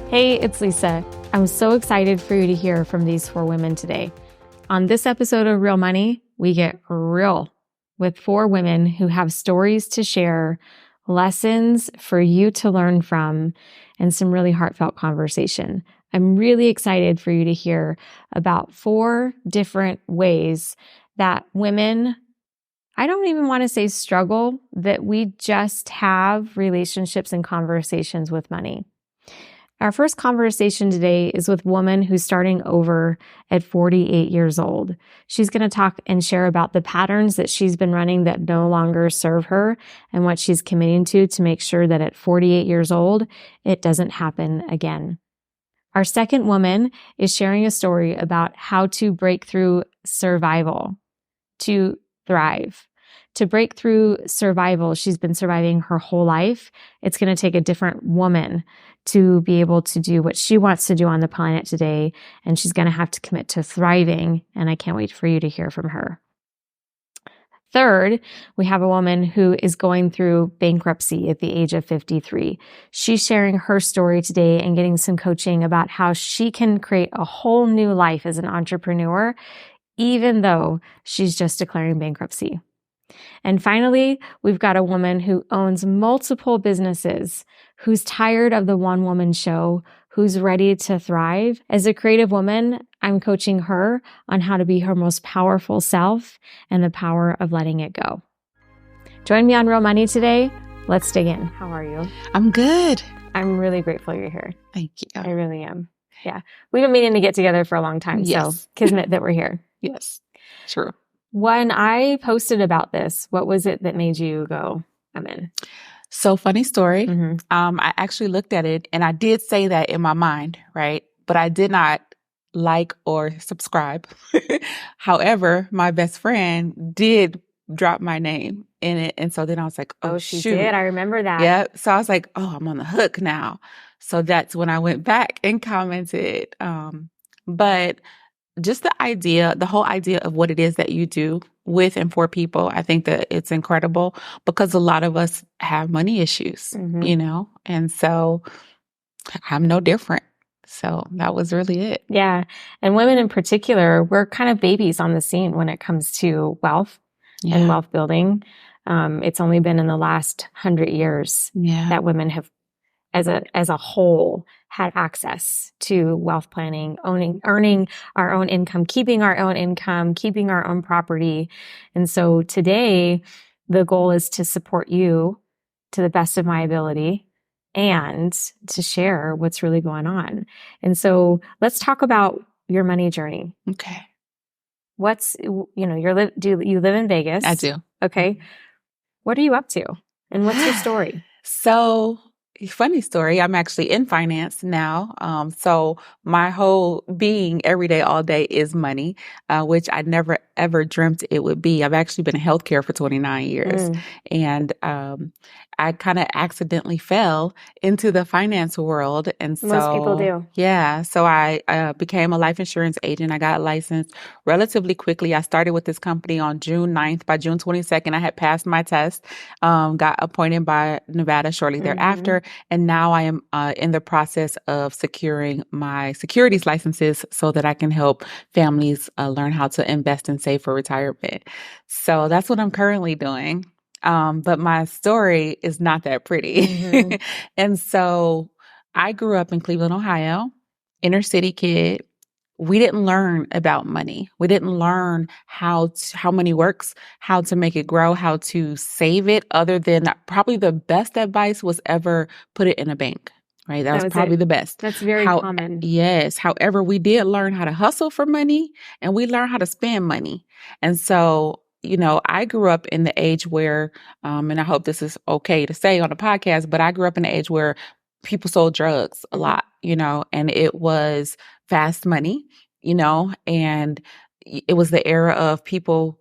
Hey, it's Lisa. I'm so excited for you to hear from these 4 women today. On this episode of Real Money, we get real with 4 women who have stories to share, lessons for you to learn from, and some really heartfelt conversation. I'm really excited for you to hear about 4 different ways that women, I don't even want to say struggle, that we just have relationships and conversations with money. Our first conversation today is with a woman who's starting over at 48 years old. She's going to talk and share about the patterns that she's been running that no longer serve her and what she's committing to make sure that at 48 years old, it doesn't happen again. Our second woman is sharing a story about how to break through survival to thrive. To break through survival, she's been surviving her whole life. It's going to take a different woman to be able to do what she wants to do on the planet today, and she's going to have to commit to thriving, and I can't wait for you to hear from her. Third, we have a woman who is going through bankruptcy at the age of 53. She's sharing her story today and getting some coaching about how she can create a whole new life as an entrepreneur, even though she's just declaring bankruptcy. And finally, we've got a woman who owns multiple businesses, who's tired of the one-woman show, who's ready to thrive. As a creative woman, I'm coaching her on how to be her most powerful self and the power of letting it go. Join me on Real Money today. Let's dig in. How are you? I'm good. I'm really grateful you're here. Thank you. I really am. Yeah. We've been meaning to get together for a long time, Yes. So kismet that we're here. Yes, true. When I posted about this, what was it that made you go, I'm in? So funny story. Mm-hmm. I actually looked at it and I did say that in my mind, right? But I did not like or subscribe. However, my best friend did drop my name in it. And so then I was like, oh, she shoot. did. I remember that. Yeah. So I was like, oh, I'm on the hook now. So that's when I went back and commented. But just the whole idea of what it is that you do with and for people, I think that it's incredible because a lot of us have money issues, and so I'm no different. So that was really it. Yeah. And women in particular, we're kind of babies on the scene when it comes to wealth and wealth building. It's only been in the last 100 years that women have, as a whole, had access to wealth planning, earning our own income, keeping our own income, keeping our own property. And so today, the goal is to support you to the best of my ability and to share what's really going on. And so let's talk about your money journey. Okay. Do you live in Vegas? I do. Okay. What are you up to? And what's your story? So, funny story. I'm actually in finance now. So my whole being every day, all day is money, which I never ever dreamt it would be. I've actually been in healthcare for 29 years and, I kind of accidentally fell into the finance world. And so most people do. Yeah. So I became a life insurance agent. I got licensed relatively quickly. I started with this company on June 9th. By June 22nd, I had passed my test, got appointed by Nevada shortly thereafter. And now I am in the process of securing my securities licenses so that I can help families learn how to invest and save for retirement. So that's what I'm currently doing. But my story is not that pretty. And so I grew up in Cleveland, Ohio, inner city kid. We didn't learn about money. We didn't learn how money works, how to make it grow, how to save it, other than probably the best advice was ever put it in a bank. Right. That was probably the best. That's very common. Yes. However, we did learn how to hustle for money and we learned how to spend money. And so, I grew up in the age where, and I hope this is okay to say on a podcast, but I grew up in the age where people sold drugs a lot, and it was fast money, and it was the era of people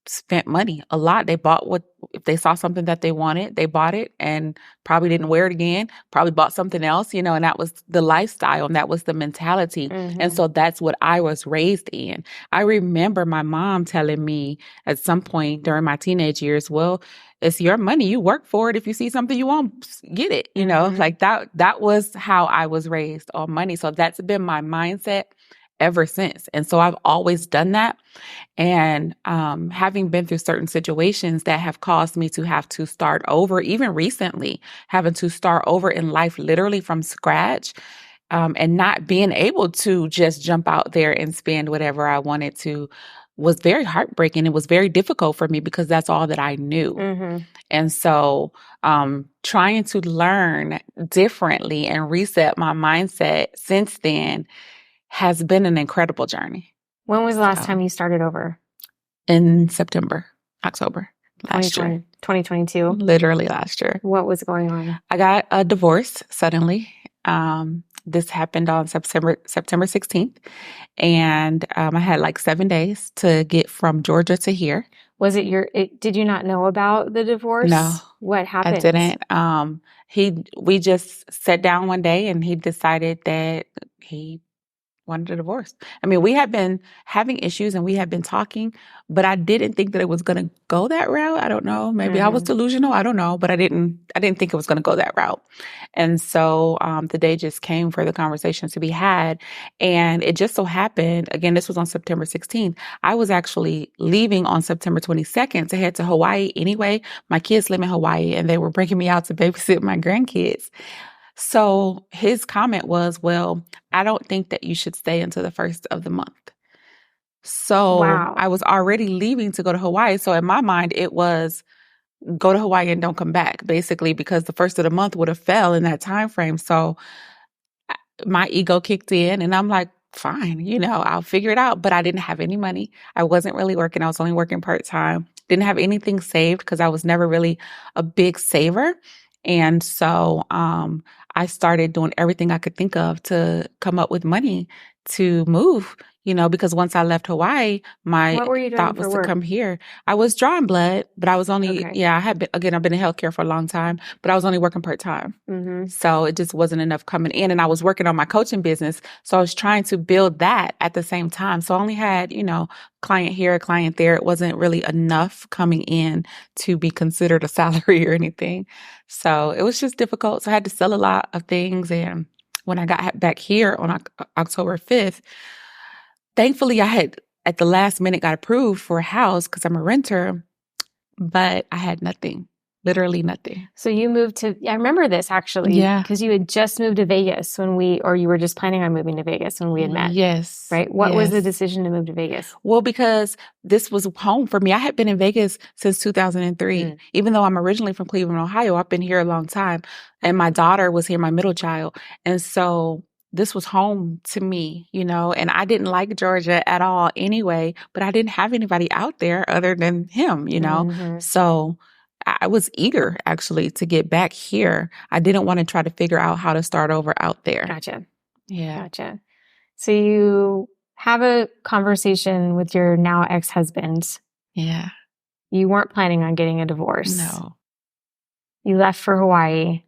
spent money a lot. They bought if they saw something that they wanted, they bought it and probably didn't wear it again, probably bought something else, and that was the lifestyle and that was the mentality. And so that's what I was raised in. I remember my mom telling me at some point during my teenage years, well, it's your money. You work for it. If you see something you want, get it. Like that was how I was raised on money. So that's been my mindset ever since. And so I've always done that. And having been through certain situations that have caused me to have to start over, even recently, having to start over in life literally from scratch, and not being able to just jump out there and spend whatever I wanted to was very heartbreaking. It was very difficult for me because that's all that I knew. And so trying to learn differently and reset my mindset since then has been an incredible journey. When was the last time you started over? In October last year. 2022? Literally last year. What was going on? I got a divorce suddenly. This happened on September 16th. And I had like 7 days to get from Georgia to here. Was it did you not know about the divorce? No. What happened? I didn't. We just sat down one day and he decided that he wanted a divorce. I mean, we had been having issues and we had been talking, but I didn't think that it was going to go that route. I don't know. Maybe I was delusional. I don't know, but I didn't think it was going to go that route. And so the day just came for the conversations to be had. And it just so happened, again, this was on September 16th. I was actually leaving on September 22nd to head to Hawaii anyway. My kids live in Hawaii and they were bringing me out to babysit my grandkids. So his comment was, well, I don't think that you should stay until the first of the month. So Wow. I was already leaving to go to Hawaii. So in my mind, it was go to Hawaii and don't come back, basically, because the first of the month would have fell in that time frame. So my ego kicked in and I'm like, fine, I'll figure it out. But I didn't have any money. I wasn't really working. I was only working part-time. Didn't have anything saved because I was never really a big saver. And so I started doing everything I could think of to come up with money to move, because once I left Hawaii, my What were you doing thought was for to work? come here. I was drawing blood, but I was only, Okay. I've been in healthcare for a long time, but I was only working part-time. So it just wasn't enough coming in. And I was working on my coaching business. So I was trying to build that at the same time. So I only had, client here, client there. It wasn't really enough coming in to be considered a salary or anything. So it was just difficult. So I had to sell a lot of things. And when I got back here on October 5th, thankfully I had at the last minute got approved for a house because I'm a renter, but I had nothing. Literally nothing. So you moved I remember this actually. Yeah. Because you had just moved to Vegas or you were just planning on moving to Vegas when we had met. Yes. Right? What was the decision to move to Vegas? Well, because this was home for me. I had been in Vegas since 2003. Even though I'm originally from Cleveland, Ohio, I've been here a long time. And my daughter was here, my middle child. And so this was home to me, and I didn't like Georgia at all anyway, but I didn't have anybody out there other than him, So I was eager actually to get back here. I didn't want to try to figure out how to start over out there. Gotcha. Yeah. Gotcha. So you have a conversation with your now ex-husband. Yeah. You weren't planning on getting a divorce. No. You left for Hawaii.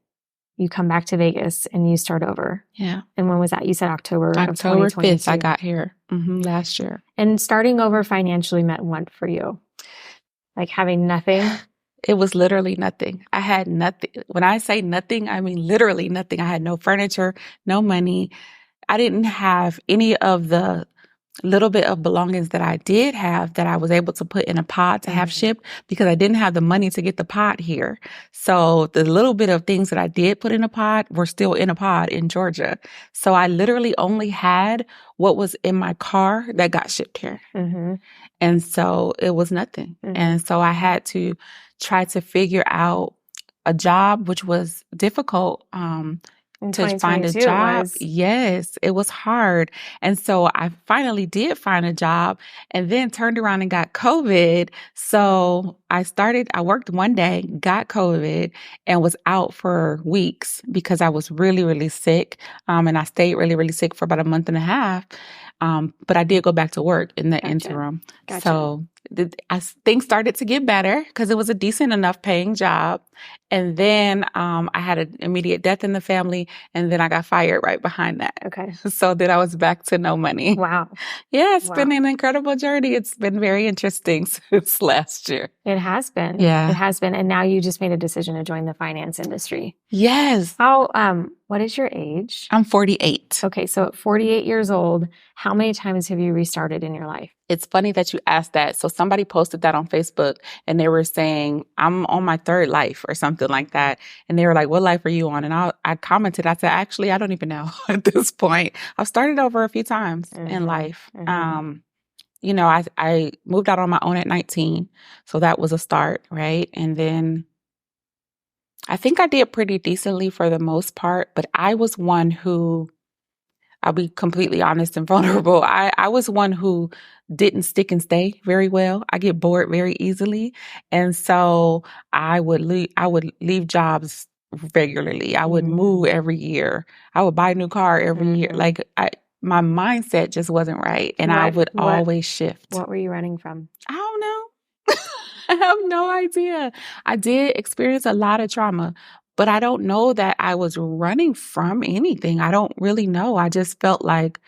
You come back to Vegas and you start over. Yeah. And when was that? You said October of October 2022. 5th, I got here last year. And starting over financially meant what for you? Like having nothing? It was literally nothing. I had nothing. When I say nothing, I mean literally nothing. I had no furniture, no money. I didn't have any of the little bit of belongings that I did have that I was able to put in a pod to have shipped because I didn't have the money to get the pod here. So the little bit of things that I did put in a pod were still in a pod in Georgia. So I literally only had what was in my car that got shipped here. And so it was nothing. And so I had to try to figure out a job, which was difficult. To find a job. Yes, it was hard. And so I finally did find a job and then turned around and got COVID. So I worked one day, got COVID and was out for weeks because I was really, really sick. And I stayed really, really sick for about a month and a half. But I did go back to work in the Gotcha. interim. Gotcha. So things started to get better because it was a decent enough paying job. And then I had an immediate death in the family, and then I got fired right behind that. Okay. So then I was back to no money. Wow. Yeah, it's Wow. been an incredible journey. It's been very interesting since last year. It has been. Yeah. It has been. And now you just made a decision to join the finance industry. Yes. What is your age? I'm 48. Okay. So at 48 years old, how many times have you restarted in your life? It's funny that you asked that. So somebody posted that on Facebook and they were saying, I'm on my third life or something like that. And they were like, what life are you on? And I commented, I said, actually, I don't even know at this point. I've started over a few times in life. You know, I moved out on my own at 19. So that was a start, right? And then I think I did pretty decently for the most part, but I was one who, I'll be completely honest and vulnerable. I was one who didn't stick and stay very well. I get bored very easily. And so I would leave jobs regularly. I would move every year. I would buy a new car every year. Like my mindset just wasn't right. And I would always shift. What were you running from? I don't know. I have no idea. I did experience a lot of trauma, but I don't know that I was running from anything. I don't really know. I just felt like,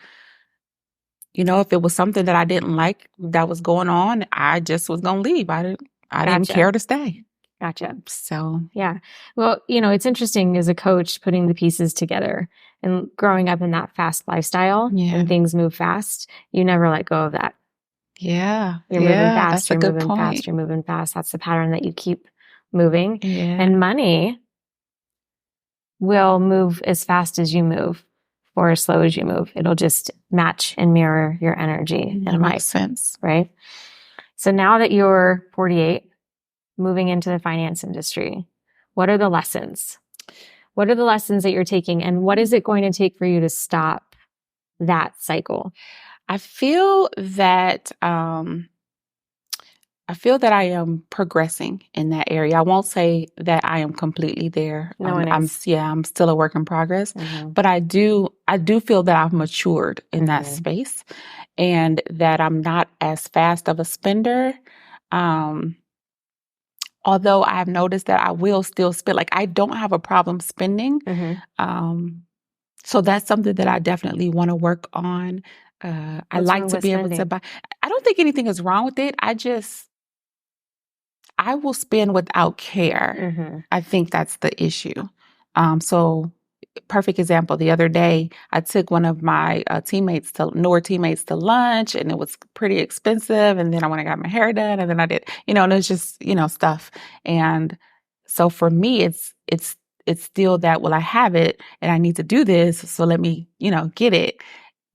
you know, if it was something that I didn't like that was going on, I just was going to leave. I didn't care to stay. Gotcha. So, yeah. Well, you know, it's interesting as a coach putting the pieces together and growing up in that fast lifestyle and things move fast. You never let go of that. Yeah. You're moving fast. That's You're a good moving point. fast. You're moving fast. That's the pattern that you keep moving. Yeah. And money will move as fast as you move or as slow as you move. It'll just match and mirror your energy That in life. makes sense. Right? So now that you're 48, moving into the finance industry, what are the lessons? What are the lessons that you're taking? And what is it going to take for you to stop that cycle? I feel that I am progressing in that area. I won't say that I am completely there. No one is. I'm still a work in progress, but I do feel that I've matured in that space and that I'm not as fast of a spender. Although I have noticed that I will still spend, like I don't have a problem spending. So that's something that I definitely want to work on. I like to be able to buy. I don't think anything is wrong with it. I will spend without care. I think that's the issue. So perfect example. The other day, I took one of my newer teammates to lunch, and it was pretty expensive. And then I went and got my hair done, and then I did, and it's just, stuff. And so for me, it's still that, well, I have it and I need to do this. So let me, get it.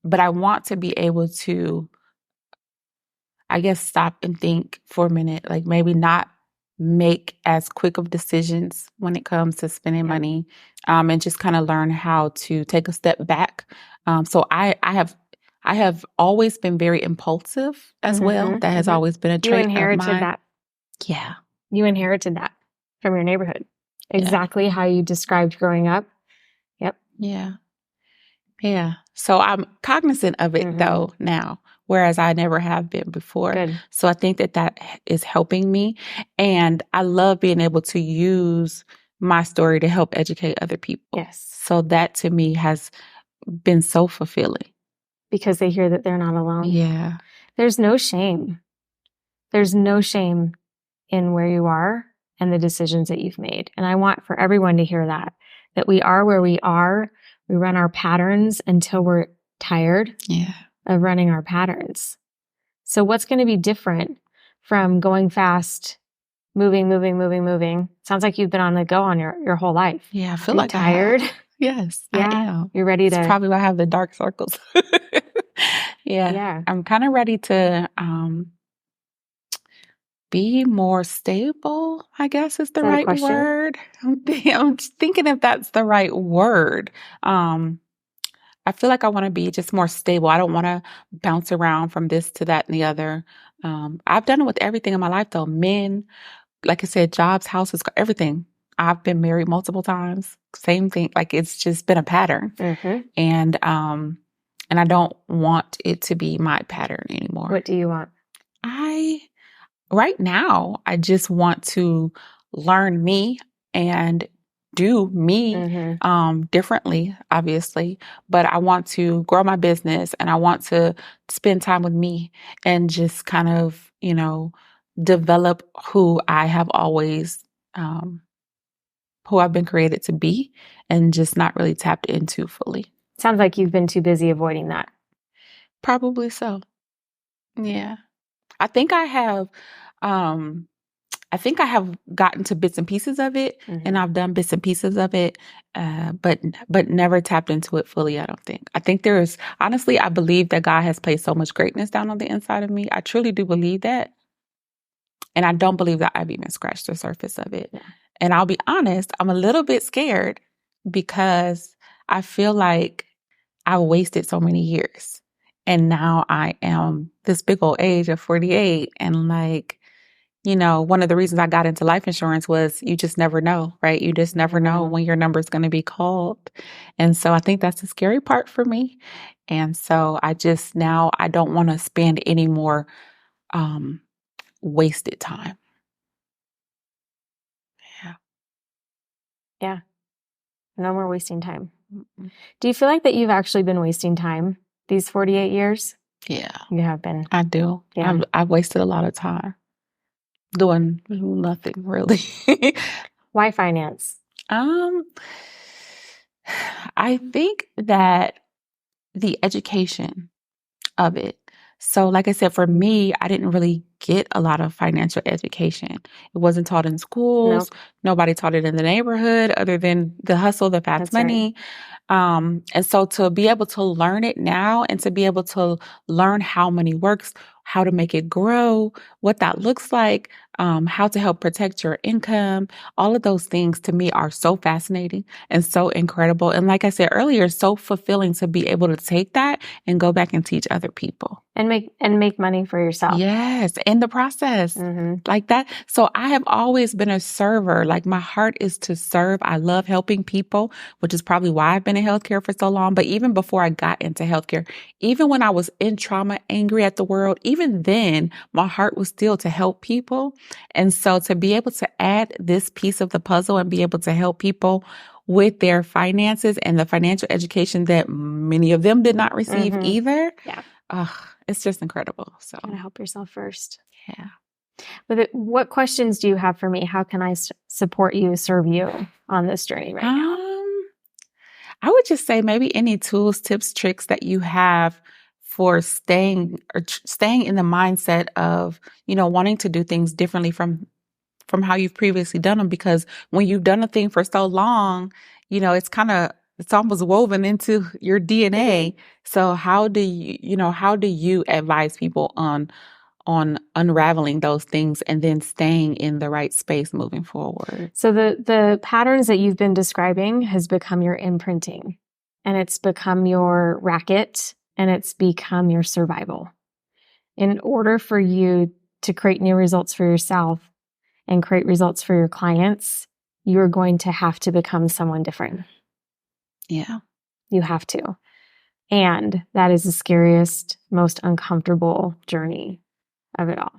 But I want to be able to, I guess, stop and think for a minute, like maybe not make as quick of decisions when it comes to spending money, and just kind of learn how to take a step back. So I have always been very impulsive as well. That has always been a trait of mine. You inherited that. Yeah. You inherited that from your neighborhood. Exactly how you described growing up. Yep. Yeah. Yeah. So I'm cognizant of it though now, whereas I never have been before. Good. So I think that is helping me. And I love being able to use my story to help educate other people. Yes. So that to me has been so fulfilling. Because they hear that they're not alone. Yeah. There's no shame. There's no shame in where you are and the decisions that you've made. And I want for everyone to hear that we are where we are. We run our patterns until we're tired of running our patterns. So what's going to be different from going fast, moving? Sounds like you've been on the go on your whole life. Yeah, I feel like tired. Yes, yeah. I am. You're ready to. That's probably why I have the dark circles. Yeah. I'm kind of ready to be more stable, I guess is the right word. I'm thinking if that's the right word. I feel like I want to be just more stable. I don't want to bounce around from this to that and the other. I've done it with everything in my life though. Men, like I said, jobs, houses, everything. I've been married multiple times. Same thing. Like it's just been a pattern. And And I don't want it to be my pattern anymore. What do you want? Right now, I just want to learn me and do me differently, obviously. But I want to grow my business and I want to spend time with me and just kind of, develop who I have always, who I've been created to be and just not really tapped into fully. Sounds like you've been too busy avoiding that. Probably so. Yeah. I think I have, gotten to bits and pieces of it, and I've done bits and pieces of it, but never tapped into it fully. I don't think. I think honestly, I believe that God has placed so much greatness down on the inside of me. I truly do believe that, and I don't believe that I've even scratched the surface of it. Yeah. And I'll be honest, I'm a little bit scared because I feel like I wasted so many years. And now I am this big old age of 48. And one of the reasons I got into life insurance was you just never know, right? You just never know when your number is going to be called. And so I think that's the scary part for me. And so I don't want to spend any more wasted time. Yeah. Yeah. No more wasting time. Mm-mm. Do you feel like that you've actually been wasting time these 48 years? Yeah. You have been. I do. Yeah. I've wasted a lot of time doing nothing really. Why finance? I think that the education of it. So like I said, for me, I didn't really get a lot of financial education. It wasn't taught in schools. Nope. Nobody taught it in the neighborhood other than the hustle, the fast That's money. Right. And so to be able to learn it now and to be able to learn how money works, how to make it grow, what that looks like, how to help protect your income, all of those things to me are so fascinating and so incredible. And like I said earlier, so fulfilling to be able to take that and go back and teach other people. And make money for yourself. Yes, in the process. Like that. So I have always been a server. Like my heart is to serve. I love helping people, which is probably why I've been in healthcare for so long. But even before I got into healthcare, even when I was in trauma, angry at the world, even then, my heart was still to help people. And so to be able to add this piece of the puzzle and be able to help people with their finances and the financial education that many of them did not receive either. Yeah. It's just incredible. So gotta help yourself first. Yeah. But what questions do you have for me? How can I support you, serve you on this journey right now? I would just say maybe any tools, tips, tricks that you have for staying in the mindset of, wanting to do things differently from how you've previously done them. Because when you've done a thing for so long, it's almost woven into your DNA. So how do you advise people on unraveling those things and then staying in the right space moving forward? So the patterns that you've been describing has become your imprinting, and it's become your racket, and it's become your survival. In order for you to create new results for yourself and create results for your clients, you're going to have to become someone different. Yeah. You have to. And that is the scariest, most uncomfortable journey of it all.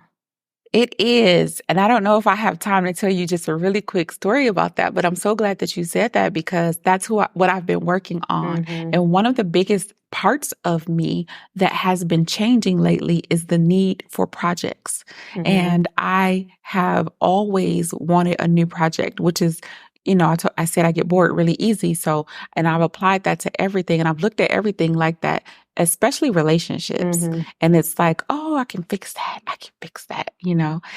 It is. And I don't know if I have time to tell you just a really quick story about that, but I'm so glad that you said that because that's what I've been working on. And one of the biggest parts of me that has been changing lately is the need for projects. And I have always wanted a new project, which is, I said I get bored really easy. So, and I've applied that to everything and I've looked at everything like that, especially relationships. And it's like, oh, I can fix that. I can fix that,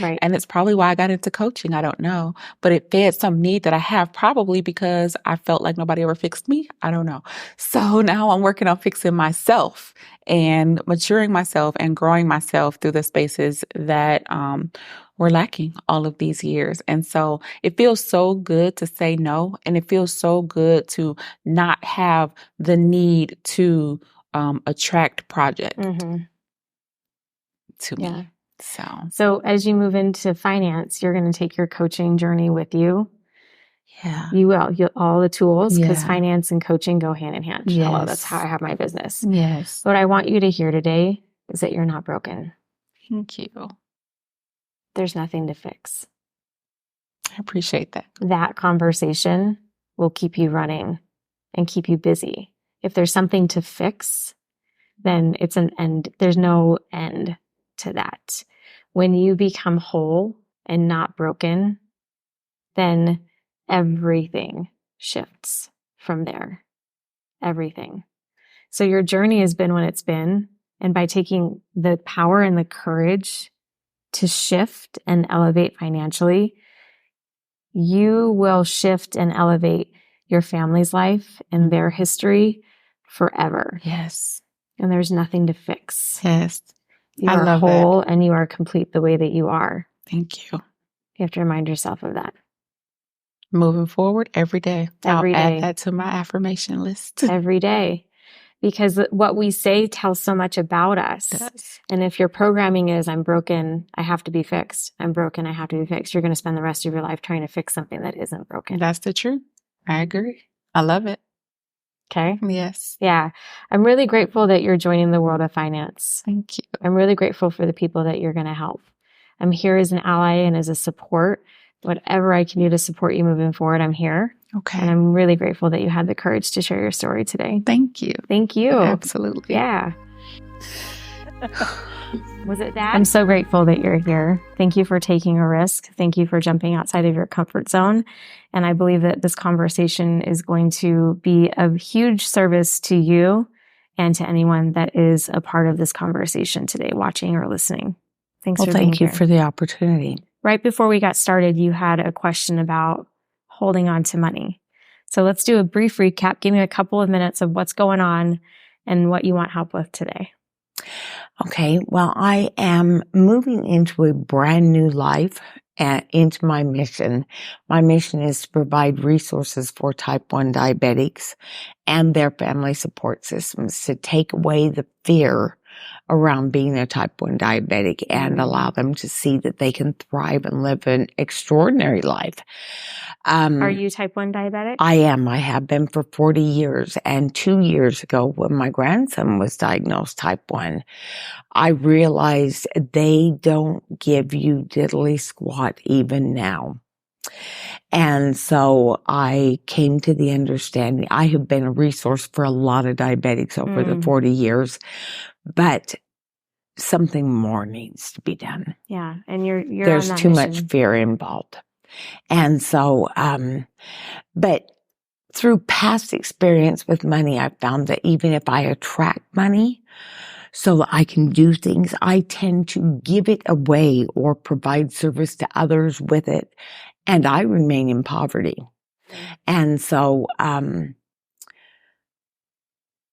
Right. And it's probably why I got into coaching. I don't know, but it fed some need that I have probably because I felt like nobody ever fixed me. I don't know. So now I'm working on fixing myself and maturing myself and growing myself through the spaces that, we're lacking all of these years. And so it feels so good to say no. And it feels so good to not have the need to attract project to me. So as you move into finance, you're going to take your coaching journey with you. Yeah. You will. All the tools, because Yeah. finance and coaching go hand in hand. Hello, that's Yes. how I have my business. Yes. What I want you to hear today is that you're not broken. Thank you. There's nothing to fix. I appreciate that. That conversation will keep you running and keep you busy. If there's something to fix, then it's an end. There's no end to that. When you become whole and not broken, then everything shifts from there. Everything. So your journey has been what it's been. And by taking the power and the courage to shift and elevate financially, you will shift and elevate your family's life and their history forever. Yes. And there's nothing to fix. Yes. You I are love whole that. and you are complete the way that you are. Thank you. You have to remind yourself of that. Moving forward every day. Every I'll day. add that to my affirmation list. Every day. Because what we say tells so much about us. It does. And if your programming is, I'm broken, I have to be fixed. I'm broken, I have to be fixed. You're going to spend the rest of your life trying to fix something that isn't broken. That's the truth. I agree. I love it. Okay? Yes. Yeah. I'm really grateful that you're joining the world of finance. Thank you. I'm really grateful for the people that you're going to help. I'm here as an ally and as a support. Whatever I can do to support you moving forward, I'm here. Okay. And I'm really grateful that you had the courage to share your story today. Thank you. Thank you. Absolutely. Yeah. Was it that? I'm so grateful that you're here. Thank you for taking a risk. Thank you for jumping outside of your comfort zone. And I believe that this conversation is going to be of huge service to you and to anyone that is a part of this conversation today, watching or listening. Thanks for being here. Thank you for the opportunity. Right before we got started, you had a question about holding on to money. So let's do a brief recap. Give me a couple of minutes of what's going on and what you want help with today. Okay, well, I am moving into a brand new life and into my mission. My mission is to provide resources for type 1 diabetics and their family support systems to take away the fear around being a type 1 diabetic and allow them to see that they can thrive and live an extraordinary life. Are you type 1 diabetic? I am. I have been for 40 years. And 2 years ago, when my grandson was diagnosed type 1, I realized they don't give you diddly squat even now. And so I came to the understanding, I have been a resource for a lot of diabetics over the 40 years, but something more needs to be done. Yeah. And you're There's on that too mission. much fear involved. And so, but through past experience with money, I've found that even if I attract money so that I can do things, I tend to give it away or provide service to others with it, and I remain in poverty. And so,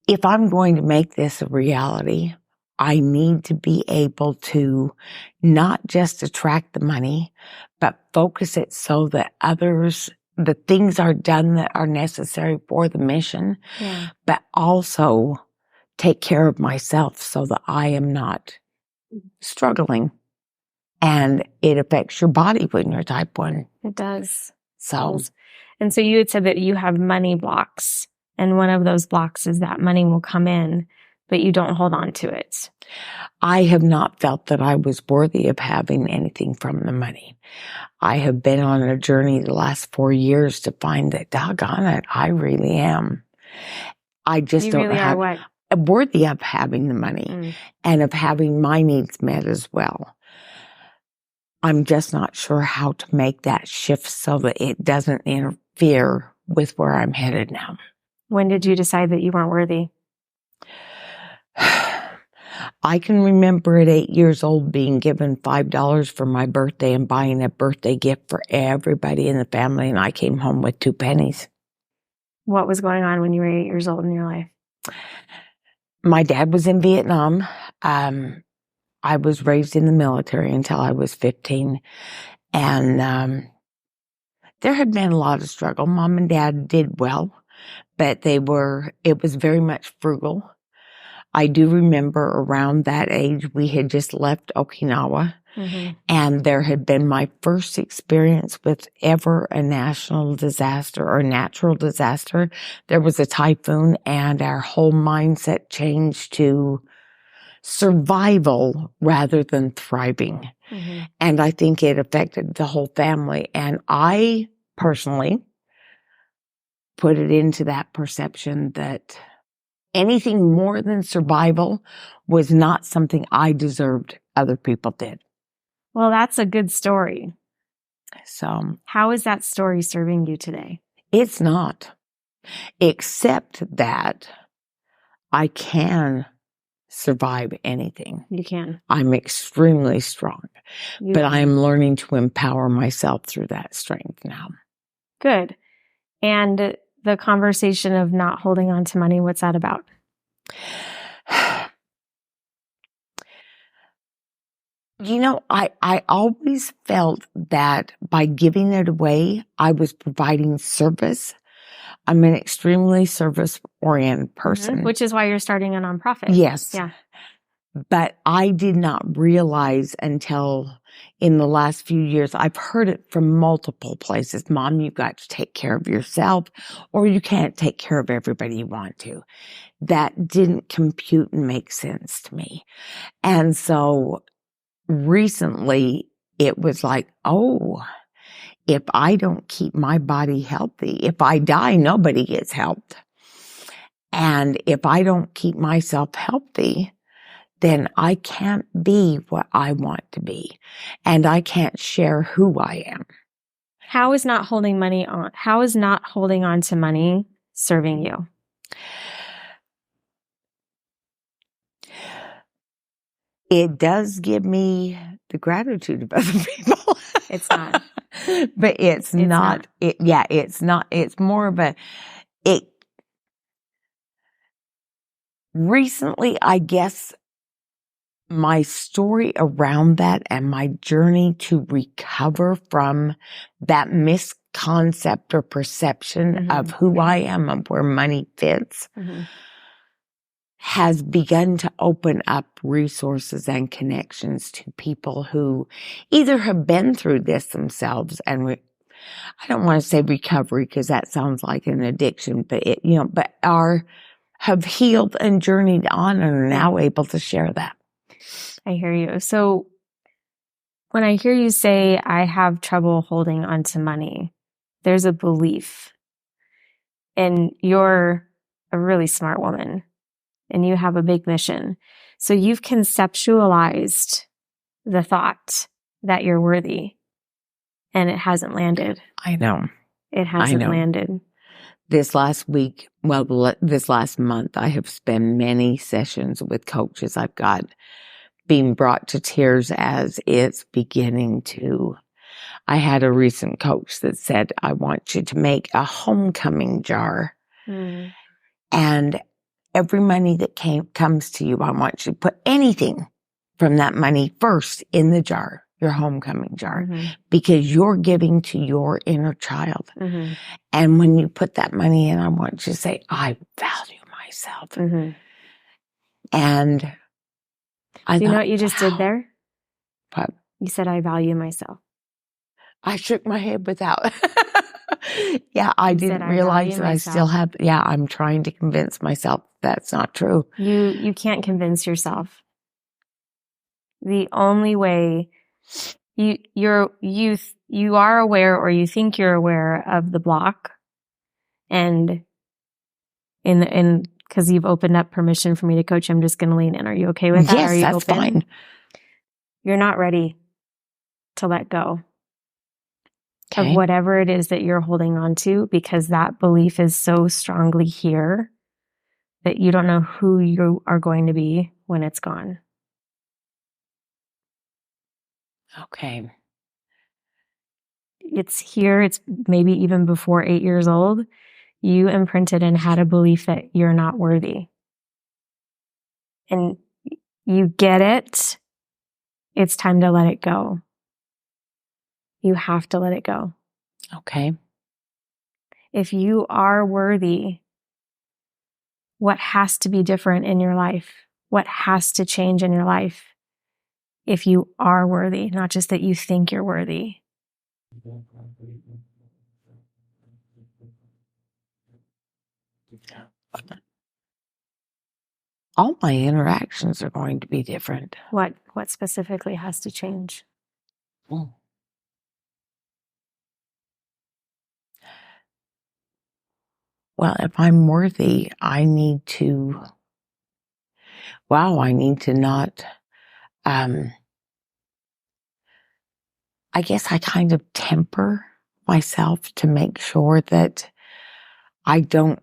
if I'm going to make this a reality, I need to be able to not just attract the money, but focus it so that the things are done that are necessary for the mission, but also take care of myself so that I am not struggling. And it affects your body when you're type 1. It does. So, and so you had said that you have money blocks. And one of those blocks is that money will come in, but you don't hold on to it. I have not felt that I was worthy of having anything from the money. I have been on a journey the last 4 years to find that, doggone it, I really am. I just don't really have, are worthy of having the money and of having my needs met as well. I'm just not sure how to make that shift so that it doesn't interfere with where I'm headed now. When did you decide that you weren't worthy? I can remember at 8 years old being given $5 for my birthday and buying a birthday gift for everybody in the family, and I came home with 2 pennies. What was going on when you were 8 years old in your life? My dad was in Vietnam. I was raised in the military until I was 15, and there had been a lot of struggle. Mom and Dad did well, but it was very much frugal. I do remember around that age, we had just left Okinawa. And there had been my first experience with ever a national disaster or natural disaster. There was a typhoon and our whole mindset changed to survival rather than thriving. And I think it affected the whole family. And I personally put it into that perception that anything more than survival was not something I deserved other people did. Well, that's a good story. So how is that story serving you today? It's not, except that I can survive anything. You can. I'm extremely strong, but I'm learning to empower myself through that strength now. Good. And the conversation of not holding on to money, what's that about? You know, I always felt that by giving it away, I was providing service. I'm an extremely service-oriented person. Which is why you're starting a nonprofit. Yes. Yeah. But I did not realize until in the last few years, I've heard it from multiple places. Mom, you've got to take care of yourself, or you can't take care of everybody you want to. That didn't compute and make sense to me. And so recently it was like, oh, if I don't keep my body healthy, if I die, nobody gets helped. And if I don't keep myself healthy, then I can't be what I want to be. And I can't share who I am. How is not holding on to money serving you? It does give me the gratitude of other people. It's not. But it's not. It's not. It's more of recently, I guess, my story around that and my journey to recover from that misconcept or perception of who I am and where money fits has begun to open up resources and connections to people who either have been through this themselves and I don't want to say recovery because that sounds like an addiction, but have healed and journeyed on and are now able to share that. I hear you. So when I hear you say, I have trouble holding on to money, there's a belief. And you're a really smart woman and you have a big mission. So you've conceptualized the thought that you're worthy and it hasn't landed. I know. It hasn't landed. This last month, I have spent many sessions with coaches. I've got being brought to tears as it's beginning to. I had a recent coach that said, I want you to make a homecoming jar. And every money that comes to you, I want you to put anything from that money first in the jar, your homecoming jar, because you're giving to your inner child. And when you put that money in, I want you to say, I value myself. And Do you know what you just did there? What? You said, I value myself. I shook my head without. I didn't realize that I still have. I'm trying to convince myself that's not true. You can't convince yourself. The only way you are aware, or you think you're aware of the block, and because you've opened up permission for me to coach, I'm just going to lean in. Are you okay with that? Yes, Are you that's open? fine. You're not ready to let go of whatever it is that you're holding on to, because that belief is so strongly here that you don't know who you are going to be when it's gone. Okay. It's here. It's maybe even before 8 years old. You imprinted and had a belief that you're not worthy. And you get it. It's time to let it go. You have to let it go. Okay. If you are worthy, what has to be different in your life? What has to change in your life? if you are worthy, not just that you think you're worthy. All my interactions are going to be different. What specifically has to change? Well, if I'm worthy, I need to not, I guess I kind of temper myself to make sure that I don't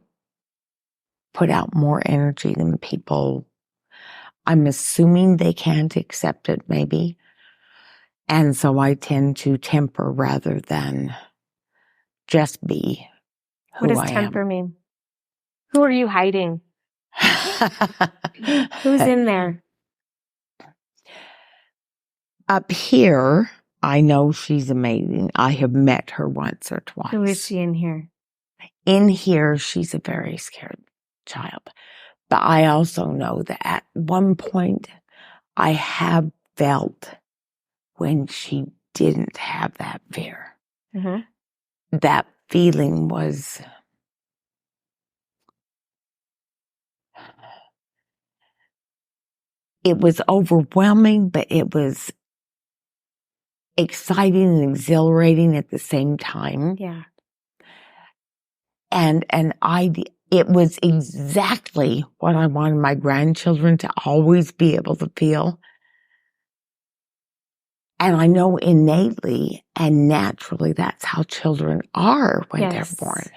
put out more energy than people. I'm assuming they can't accept it, maybe. And so I tend to temper rather than just be who What does I temper mean? Who are you hiding? am. Who's in there? Up here, I know she's amazing. I have met her once or twice. Who is she in here? In here, she's a very scared child. But I also know that at one point, I have felt when she didn't have that fear. Mm-hmm. That feeling was, it was overwhelming, but it was exciting and exhilarating at the same time. Yeah. And it was exactly what I wanted my grandchildren to always be able to feel. And I know innately and naturally that's how children are when they're born.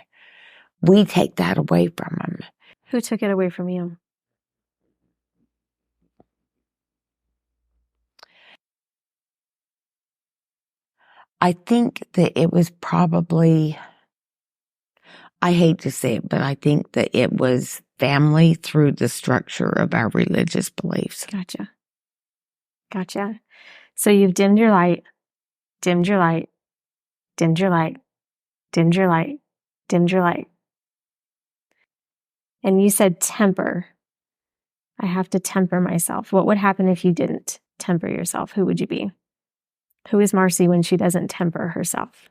We take that away from them. Who took it away from you? I think that it was probably, I hate to say it, but I think that it was family through the structure of our religious beliefs. Gotcha. So you've dimmed your light, dimmed your light, dimmed your light, dimmed your light, dimmed your light. And you said temper. I have to temper myself. What would happen if you didn't temper yourself? Who would you be? Who is Marcy when she doesn't temper herself?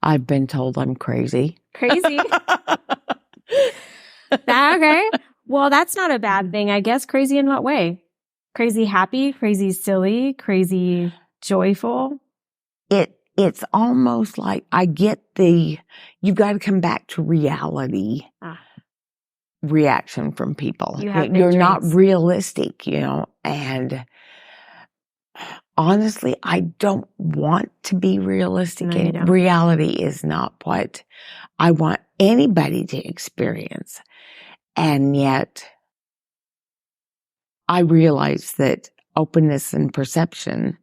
I've been told I'm crazy. Crazy? Okay. Well, that's not a bad thing, I guess. Crazy in what way? Crazy happy? Crazy silly? Crazy joyful? It's almost like I get you've got to come back to reality reaction from people. You're not realistic, and honestly, I don't want to be realistic. No, you don't. Reality is not what I want anybody to experience. And yet I realize that openness and perception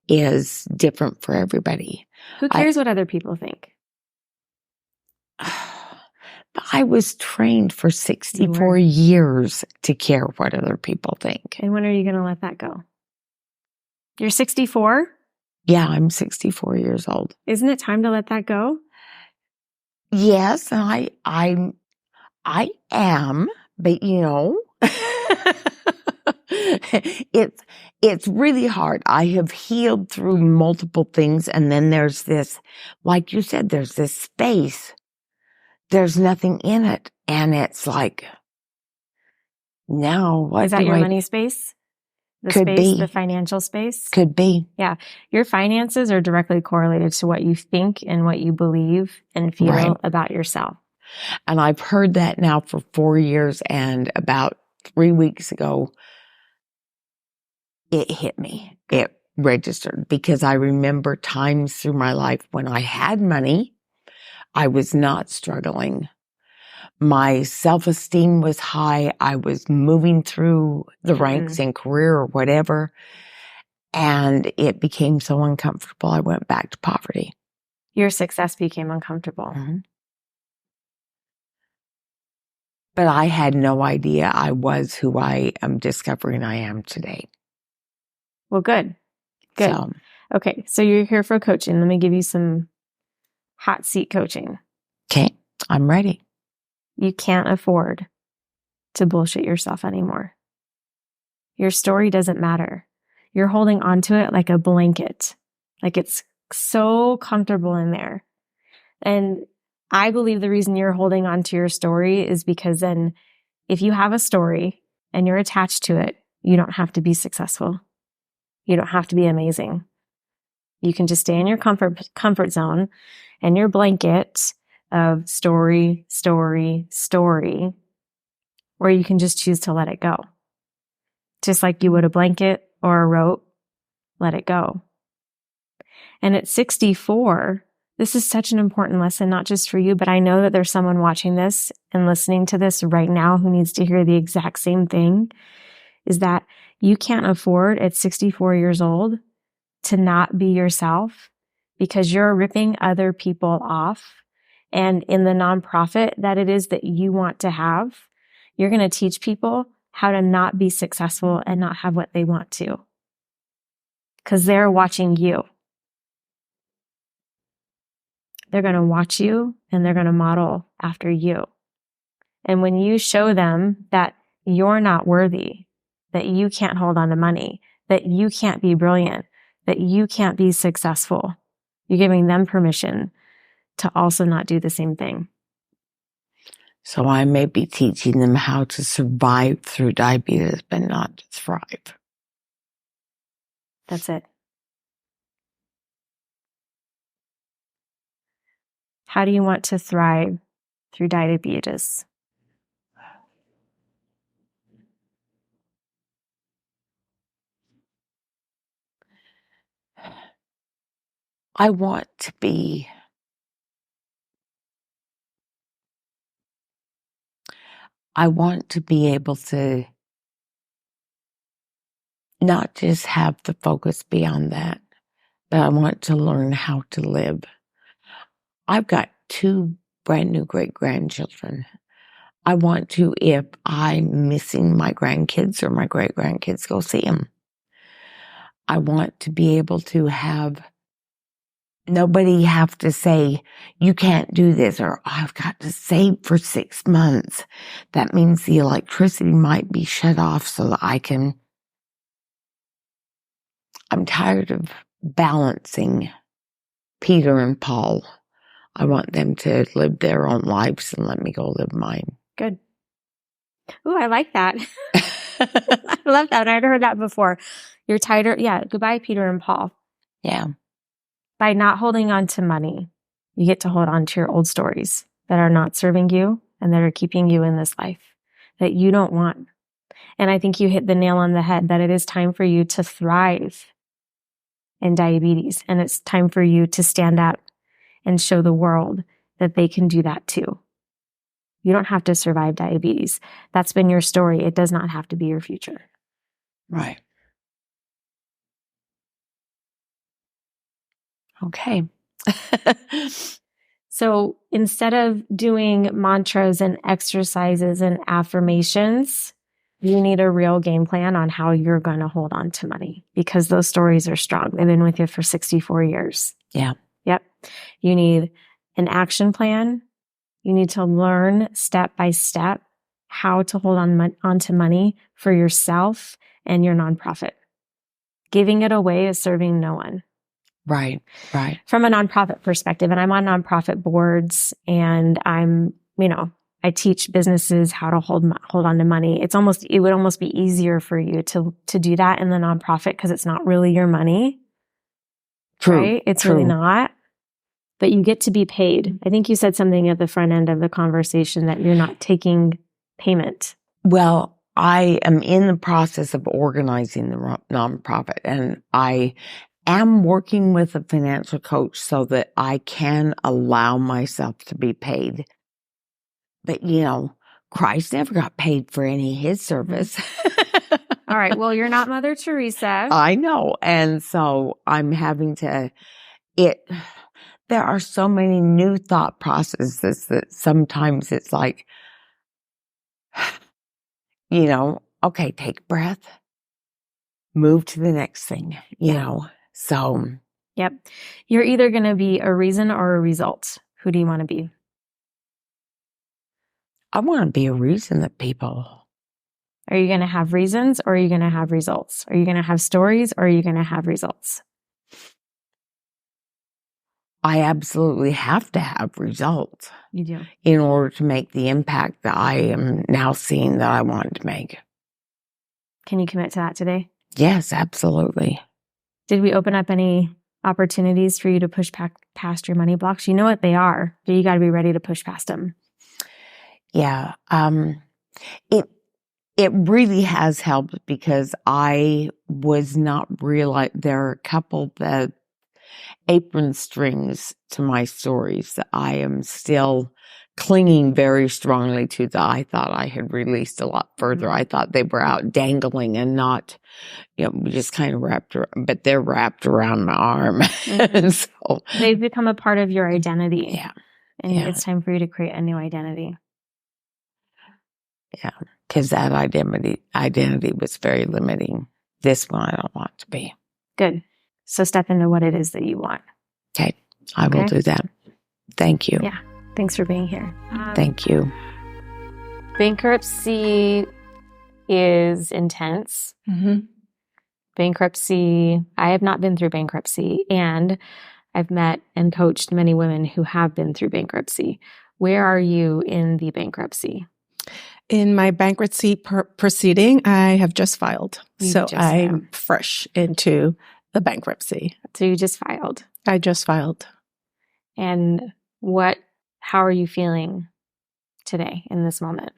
is different for everybody. Who cares what other people think? I was trained for 64 years to care what other people think. And when are you going to let that go? You're 64? Yeah, I'm 64 years old. Isn't it time to let that go? Yes, I am, but it's really hard. I have healed through multiple things, and then there's this, like you said, there's this space. There's nothing in it, and it's like, now what? Is that your money space? The financial space? Could be. Yeah. Your finances are directly correlated to what you think and what you believe and feel about yourself. And I've heard that now for 4 years, and about 3 weeks ago, it hit me. It registered because I remember times through my life when I had money, I was not struggling. My self-esteem was high. I was moving through the ranks in career or whatever. And it became so uncomfortable, I went back to poverty. Your success became uncomfortable. Mm-hmm. But I had no idea I was who I am discovering I am today. Well, good. Okay, so you're here for coaching. Let me give you some hot seat coaching. Okay, I'm ready. You can't afford to bullshit yourself anymore. Your story doesn't matter. You're holding onto it like a blanket, like it's so comfortable in there. And I believe the reason you're holding on to your story is because then if you have a story and you're attached to it, you don't have to be successful. You don't have to be amazing. You can just stay in your comfort zone and your blanket of story, story, story, or you can just choose to let it go. Just like you would a blanket or a rope, let it go. And at 64, this is such an important lesson, not just for you, but I know that there's someone watching this and listening to this right now who needs to hear the exact same thing, is that you can't afford at 64 years old to not be yourself because you're ripping other people off. And in the nonprofit that it is that you want to have, you're going to teach people how to not be successful and not have what they want to. Because they're watching you. They're going to watch you and they're going to model after you. And when you show them that you're not worthy, that you can't hold on to money, that you can't be brilliant, that you can't be successful, you're giving them permission to also not do the same thing. So I may be teaching them how to survive through diabetes, but not to thrive. That's it. How do you want to thrive through diabetes? I want to be able to not just have the focus beyond that, but I want to learn how to live. I've got 2 brand new great-grandchildren. I want to, if I'm missing my grandkids or my great-grandkids, go see them. I want to be able to have nobody have to say, you can't do this, or I've got to save for 6 months. That means the electricity might be shut off so that I'm tired of balancing Peter and Paul. I want them to live their own lives and let me go live mine. Good. Ooh, I like that. I love that. I'd heard that before. You're tighter. Yeah. Goodbye, Peter and Paul. Yeah. By not holding on to money, you get to hold on to your old stories that are not serving you and that are keeping you in this life that you don't want. And I think you hit the nail on the head that it is time for you to thrive in diabetes. And it's time for you to stand up and show the world that they can do that too. You don't have to survive diabetes. That's been your story. It does not have to be your future. Right. Okay. So instead of doing mantras and exercises and affirmations, you need a real game plan on how you're going to hold on to money because those stories are strong. They've been with you for 64 years. Yeah. Yep. You need an action plan. You need to learn step by step how to hold on to money for yourself and your nonprofit. Giving it away is serving no one. Right. Right. From a nonprofit perspective, and I'm on nonprofit boards and I teach businesses how to hold on to money. It would almost be easier for you to do that in the nonprofit because it's not really your money. True. Right? It's True. really not. But you get to be paid. I think you said something at the front end of the conversation that you're not taking payment. Well, I am in the process of organizing the nonprofit, and I am working with a financial coach so that I can allow myself to be paid. But, Christ never got paid for any of his service. All right. Well, you're not Mother Teresa. I know. And so I'm having to, there are so many new thought processes that sometimes it's like, okay, take a breath, move to the next thing, so. Yep. You're either going to be a reason or a result. Who do you want to be? I want to be a reason that people Are you going to have reasons or are you going to have results? Are you going to have stories or are you going to have results? I absolutely have to have results You do. in order to make the impact that I am now seeing that I want to make. Can you commit to that today? Yes, absolutely. Did we open up any opportunities for you to push past your money blocks? You know what they are, but you got to be ready to push past them. Yeah. It really has helped because I was not realize there are a couple of apron strings to my stories that I am still clinging very strongly to that I thought I had released a lot further. I thought they were out dangling and not, just kind of but they're wrapped around my arm. So they've become a part of your identity. Yeah. And it's time for you to create a new identity. Yeah. Because that identity was very limiting. This one I don't want to be. Good. So step into what it is that you want. Okay. I will do that. Thank you. Yeah. Thanks for being here. Thank you. Bankruptcy is intense. Bankruptcy, I have not been through bankruptcy, and I've met and coached many women who have been through bankruptcy. Where are you in the bankruptcy? In my bankruptcy proceeding, I have just filed. I'm fresh into the bankruptcy. So you just filed? I just filed. And how are you feeling today in this moment?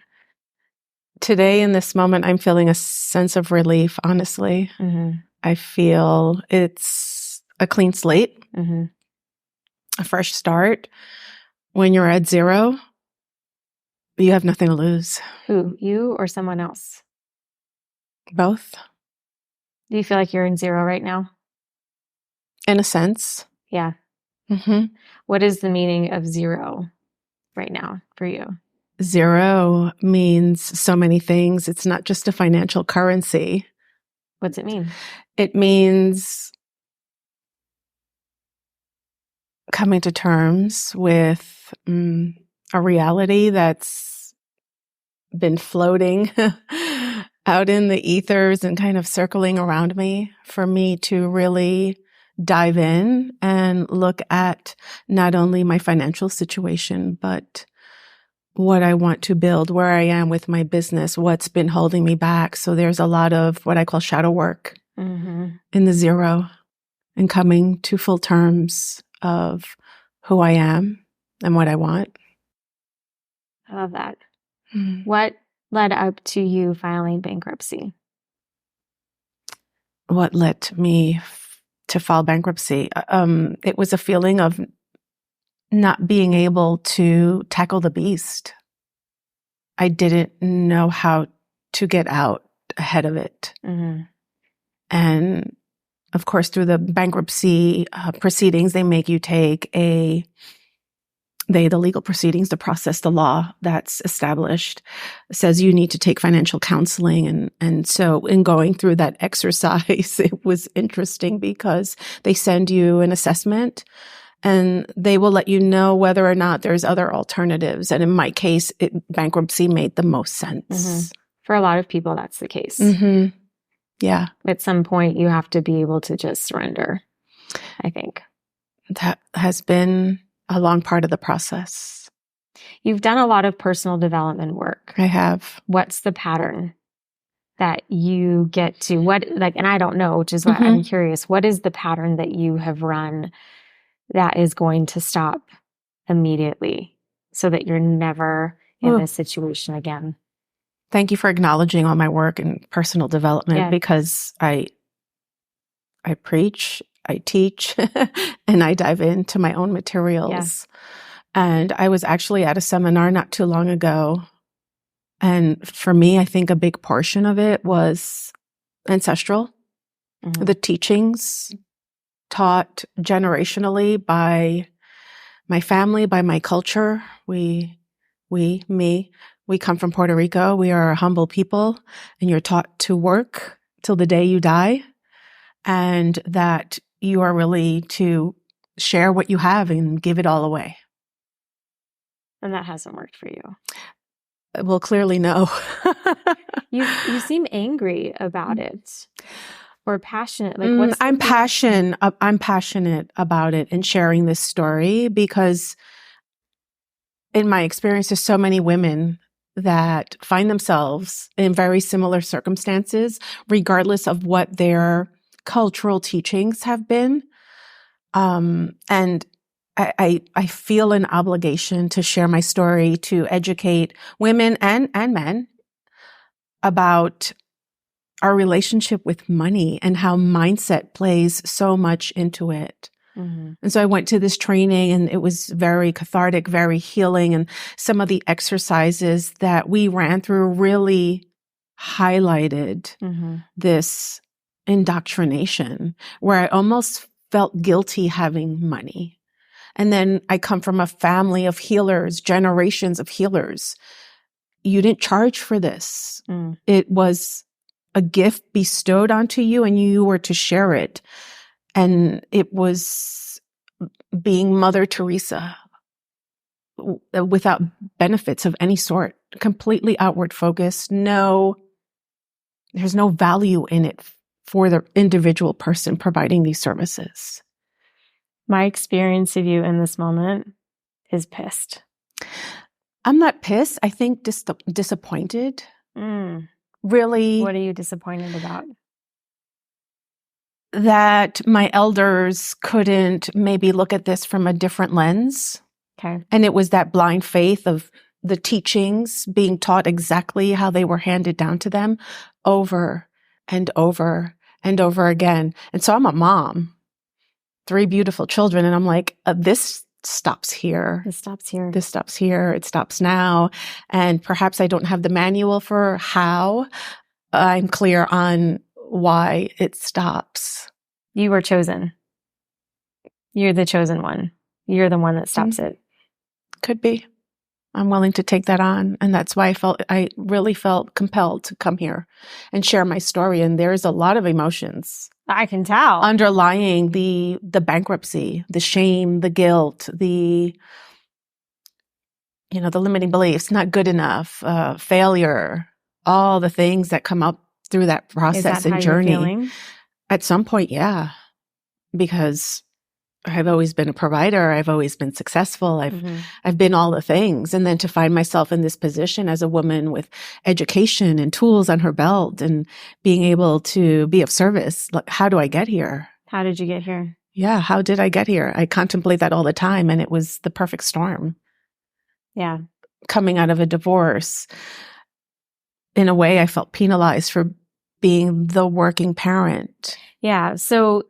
Today, in this moment, I'm feeling a sense of relief, honestly. I feel it's a clean slate, a fresh start. When you're at zero, you have nothing to lose. Who, you or someone else? Both. Do you feel like you're in zero right now? In a sense. Yeah. What is the meaning of zero right now for you? Zero means so many things. It's not just a financial currency. What's it mean? It means coming to terms with a reality that's been floating out in the ethers and kind of circling around me, for me to really dive in and look at not only my financial situation, but what I want to build, where I am with my business, what's been holding me back. So there's a lot of what I call shadow work in the zero, and coming to full terms of who I am and what I want. I love that. What led up to you filing bankruptcy? What led me to file bankruptcy? It was a feeling of not being able to tackle the beast. I didn't know how to get out ahead of it. And of course, through the bankruptcy proceedings, they make you take the legal proceedings, to process the law that's established, says you need to take financial counseling. And so in going through that exercise, it was interesting because they send you an assessment and they will let you know whether or not there's other alternatives. And in my case, bankruptcy made the most sense. For a lot of people, that's the case. Yeah. At some point, you have to be able to just surrender, I think. That has been a long part of the process. You've done a lot of personal development work. I have. What's the pattern that you get to? And I don't know, which is why I'm curious. What is the pattern that you have run that is going to stop immediately so that you're never in this situation again? Thank you for acknowledging all my work in personal development, because I preach, I teach, and I dive into my own materials. And I was actually at a seminar not too long ago. And for me, I think a big portion of it was ancestral. The teachings taught generationally by my family, by my culture. We come from Puerto Rico. We are a humble people, and you're taught to work till the day you die, and that you are really to share what you have and give it all away. And that hasn't worked for you. will clearly know. You seem angry about it or passionate. Like, what's I'm passionate about it and sharing this story because in my experience, there's so many women that find themselves in very similar circumstances, regardless of what their cultural teachings have been. And I feel an obligation to share my story, to educate women and men about our relationship with money and how mindset plays so much into it. Mm-hmm. And so I went to this training and it was very cathartic, very healing. And some of the exercises that we ran through really highlighted this indoctrination where I almost felt guilty having money. And then I come from a family of healers, generations of healers. You didn't charge for this. It was a gift bestowed onto you and you were to share it. And it was being Mother Teresa without benefits of any sort, completely outward focused. There's no value in it for the individual person providing these services. My experience of you in this moment is pissed. I'm not pissed. I think disappointed. Really. What are you disappointed about? That my elders couldn't maybe look at this from a different lens. Okay. And it was that blind faith of the teachings being taught exactly how they were handed down to them over and over and over again. And so I'm a mom, 3 beautiful children. And I'm like, this stops here. This stops here. This stops here. It stops now. And perhaps I don't have the manual for how. I'm clear on why it stops. You were chosen. You're the chosen one. You're the one that stops it. Could be. I'm willing to take that on. And that's why I really felt compelled to come here and share my story. And there's a lot of emotions. I can tell. Underlying the bankruptcy, the shame, the guilt, the limiting beliefs, not good enough, failure, all the things that come up through that process and journey. You're feeling? At some point, yeah. Because I've always been a provider. I've always been successful. I've been all the things. And then to find myself in this position as a woman with education and tools on her belt and being able to be of service. Like, how do I get here? How did you get here? Yeah. How did I get here? I contemplate that all the time. And it was the perfect storm. Yeah. Coming out of a divorce. In a way, I felt penalized for being the working parent. Yeah. So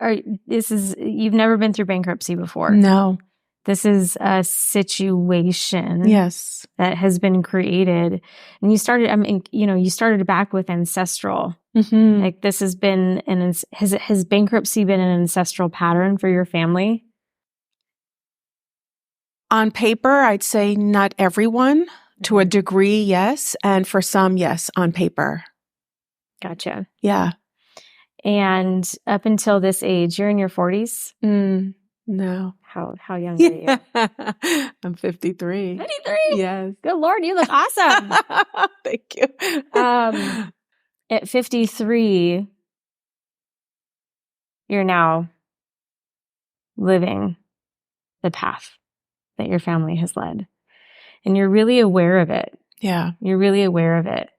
you've never been through bankruptcy before. No. This is a situation yes. that has been created. And you started back with ancestral. Like this has been has bankruptcy been an ancestral pattern for your family? On paper, I'd say not everyone. To a degree, yes. And for some, yes, on paper. Gotcha. Yeah. And up until this age, you're in your 40s? No. How young are you? I'm 53. 53? Yes. Good Lord, you look awesome. Thank you. At 53, you're now living the path that your family has led. And you're really aware of it. Yeah. You're really aware of it.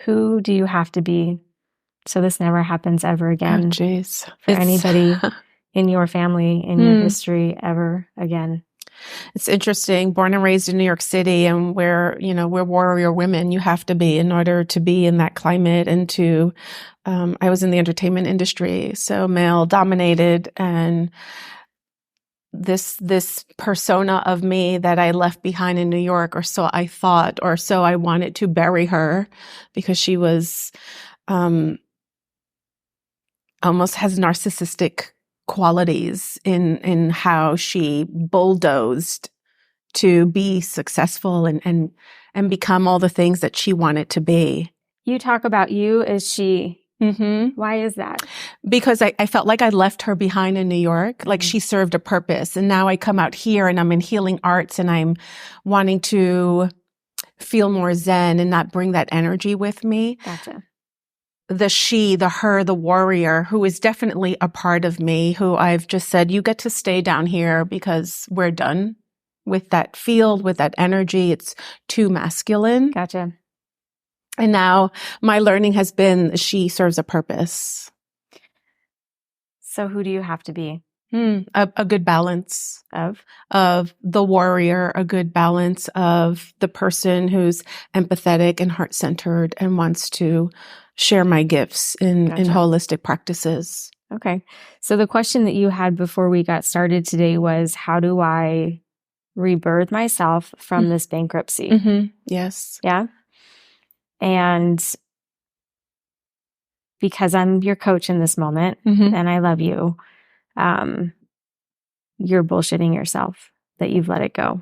Who do you have to be so this never happens ever again? Oh, jeez. For anybody in your family, in your history, ever again? It's interesting. Born and raised in New York City, and we're warrior women. You have to be in order to be in that climate and to, I was in the entertainment industry, so male dominated, and this persona of me that I left behind in New York, or so I thought, or so I wanted to bury her because she was almost has narcissistic qualities in how she bulldozed to be successful and become all the things that she wanted to be. You talk about you as she Mm-hmm. Why is that? Because I felt like I left her behind in New York. Like she served a purpose. And now I come out here and I'm in healing arts and I'm wanting to feel more zen and not bring that energy with me. Gotcha. The she, the her, the warrior, who is definitely a part of me, who I've just said, you get to stay down here because we're done with that field, with that energy. It's too masculine. Gotcha. And now my learning has been she serves a purpose. So who do you have to be? A good balance of the warrior, a good balance of the person who's empathetic and heart-centered and wants to share my gifts in holistic practices. Okay. So the question that you had before we got started today was, how do I rebirth myself from this bankruptcy? Mm-hmm. Yes. Yeah. And because I'm your coach in this moment and I love you, you're bullshitting yourself that you've let it go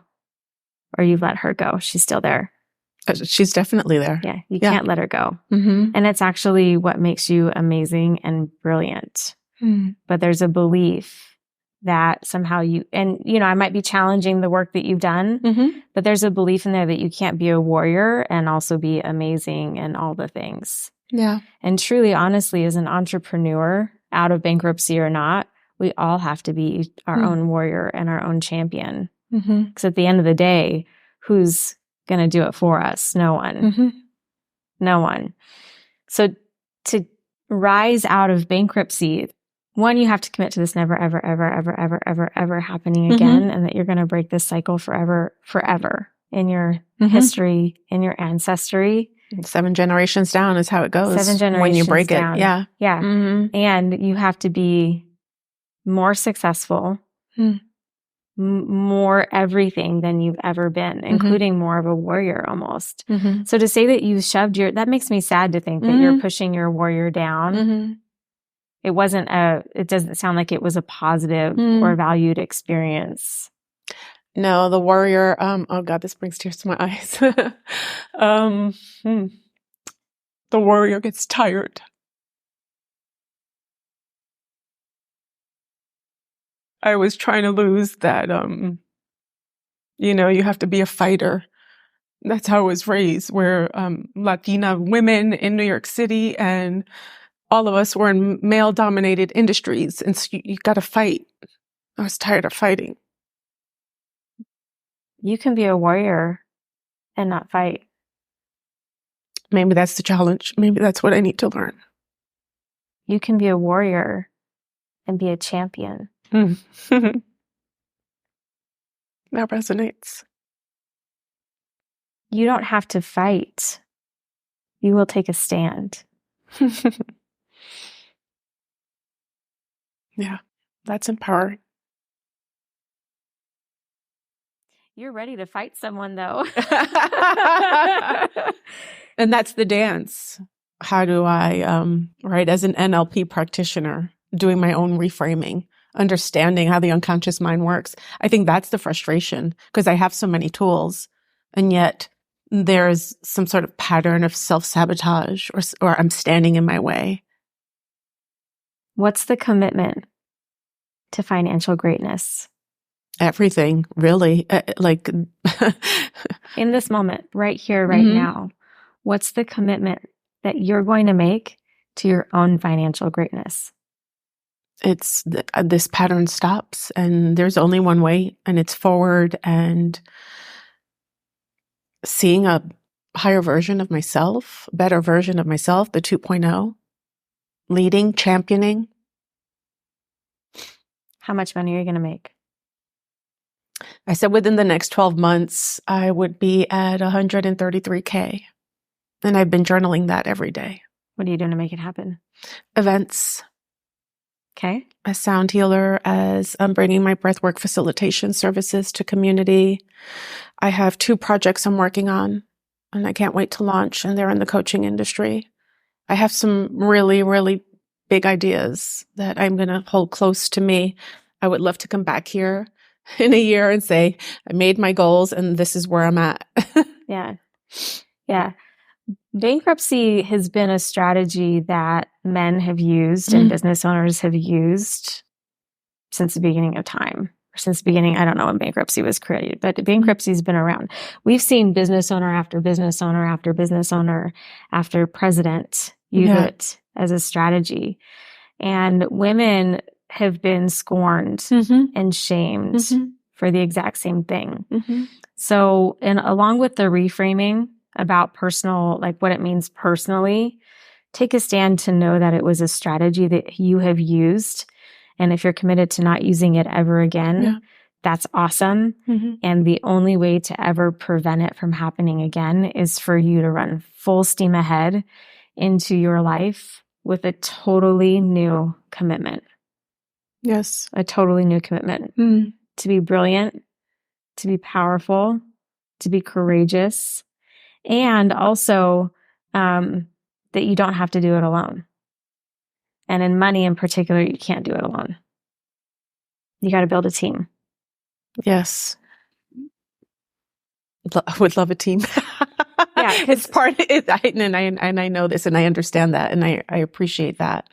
or you've let her go. She's still there. She's definitely there. Yeah. You can't let her go. Mm-hmm. And it's actually what makes you amazing and brilliant. But there's a belief that somehow I might be challenging the work that you've done, but there's a belief in there that you can't be a warrior and also be amazing and all the things. Yeah. And truly, honestly, as an entrepreneur, out of bankruptcy or not, we all have to be our own warrior and our own champion. Because at the end of the day, who's going to do it for us? No one. No one. So to rise out of bankruptcy, one, you have to commit to this never, ever, ever, ever, ever, ever, ever happening again, and that you're going to break this cycle forever in your history, in your ancestry. 7 generations down is how it goes. 7 generations when you break down. it. Yeah. Yeah. And you have to be more successful, more everything than you've ever been, including more of a warrior almost. So to say that you shoved that makes me sad to think that you're pushing your warrior down. It doesn't sound like it was a positive or valued experience. No, the warrior, oh God, this brings tears to my eyes. The warrior gets tired. I was trying to lose that, you have to be a fighter. That's how I was raised. We're Latina women in New York City, and all of us were in male-dominated industries, and so you got to fight. I was tired of fighting. You can be a warrior and not fight. Maybe that's the challenge. Maybe that's what I need to learn. You can be a warrior and be a champion. That resonates. You don't have to fight. You will take a stand. Yeah, that's empowering. You're ready to fight someone, though. And that's the dance. How do I, as an NLP practitioner, doing my own reframing, understanding how the unconscious mind works. I think that's the frustration, because I have so many tools, and yet there's some sort of pattern of self-sabotage or I'm standing in my way. What's the commitment to financial greatness? Everything, really. In this moment, right here, right now, what's the commitment that you're going to make to your own financial greatness? It's this pattern stops, and there's only one way, and it's forward and seeing a higher version of myself, a better version of myself, the 2.0, leading, championing. How much money are you going to make? I said within the next 12 months, I would be at $133K. And I've been journaling that every day. What are you doing to make it happen? Events. Okay. A sound healer, as I'm bringing my breathwork facilitation services to community. I have 2 projects I'm working on, and I can't wait to launch, and they're in the coaching industry. I have some really, really big ideas that I'm going to hold close to me. I would love to come back here in a year and say, I made my goals and this is where I'm at. Yeah. Yeah. Bankruptcy has been a strategy that men have used and business owners have used since the beginning of time. Since the beginning, I don't know when bankruptcy was created, but bankruptcy has been around. We've seen business owner after business owner after business owner after president use it as a strategy. And women have been scorned and shamed for the exact same thing. So, and along with the reframing about personal, like what it means personally, take a stand to know that it was a strategy that you have used. And if you're committed to not using it ever again, that's awesome. And the only way to ever prevent it from happening again is for you to run full steam ahead into your life with a totally new commitment. Yes. A totally new commitment to be brilliant, to be powerful, to be courageous, and also that you don't have to do it alone. And in money in particular, you can't do it alone. You got to build a team. Yes. I would love a team. Yeah, it's part of it. And I know this and I understand that and I appreciate that.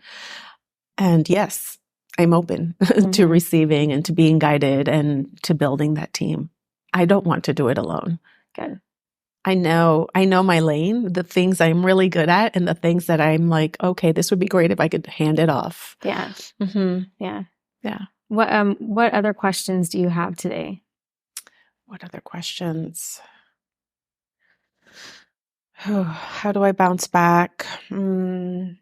And yes, I'm open to receiving and to being guided and to building that team. I don't want to do it alone. Good. I know my lane, the things I'm really good at and the things that I'm like, okay, this would be great if I could hand it off. Yeah. Yeah. Yeah. What other questions do you have today? What other questions? How do I bounce back? I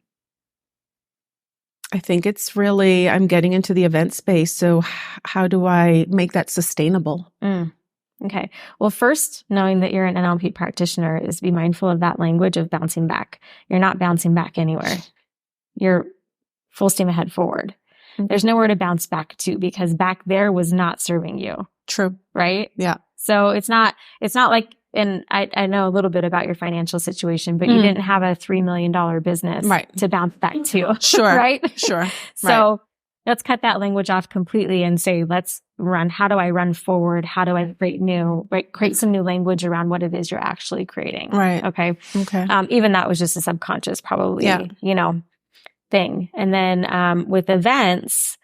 think it's really, I'm getting into the event space. So how do I make that sustainable? Okay. Well, first, knowing that you're an NLP practitioner is be mindful of that language of bouncing back. You're not bouncing back anywhere. You're full steam ahead forward. There's nowhere to bounce back to because back there was not serving you. True. Right? Yeah. So it's not like, and I know a little bit about your financial situation, but you didn't have a $3 million business to bounce back to. Sure. Right? Sure. So let's cut that language off completely and say, let's run. How do I run forward? How do I create some new language around what it is you're actually creating? Right. Okay. Okay. Even that was just a subconscious probably, thing. And then, with events,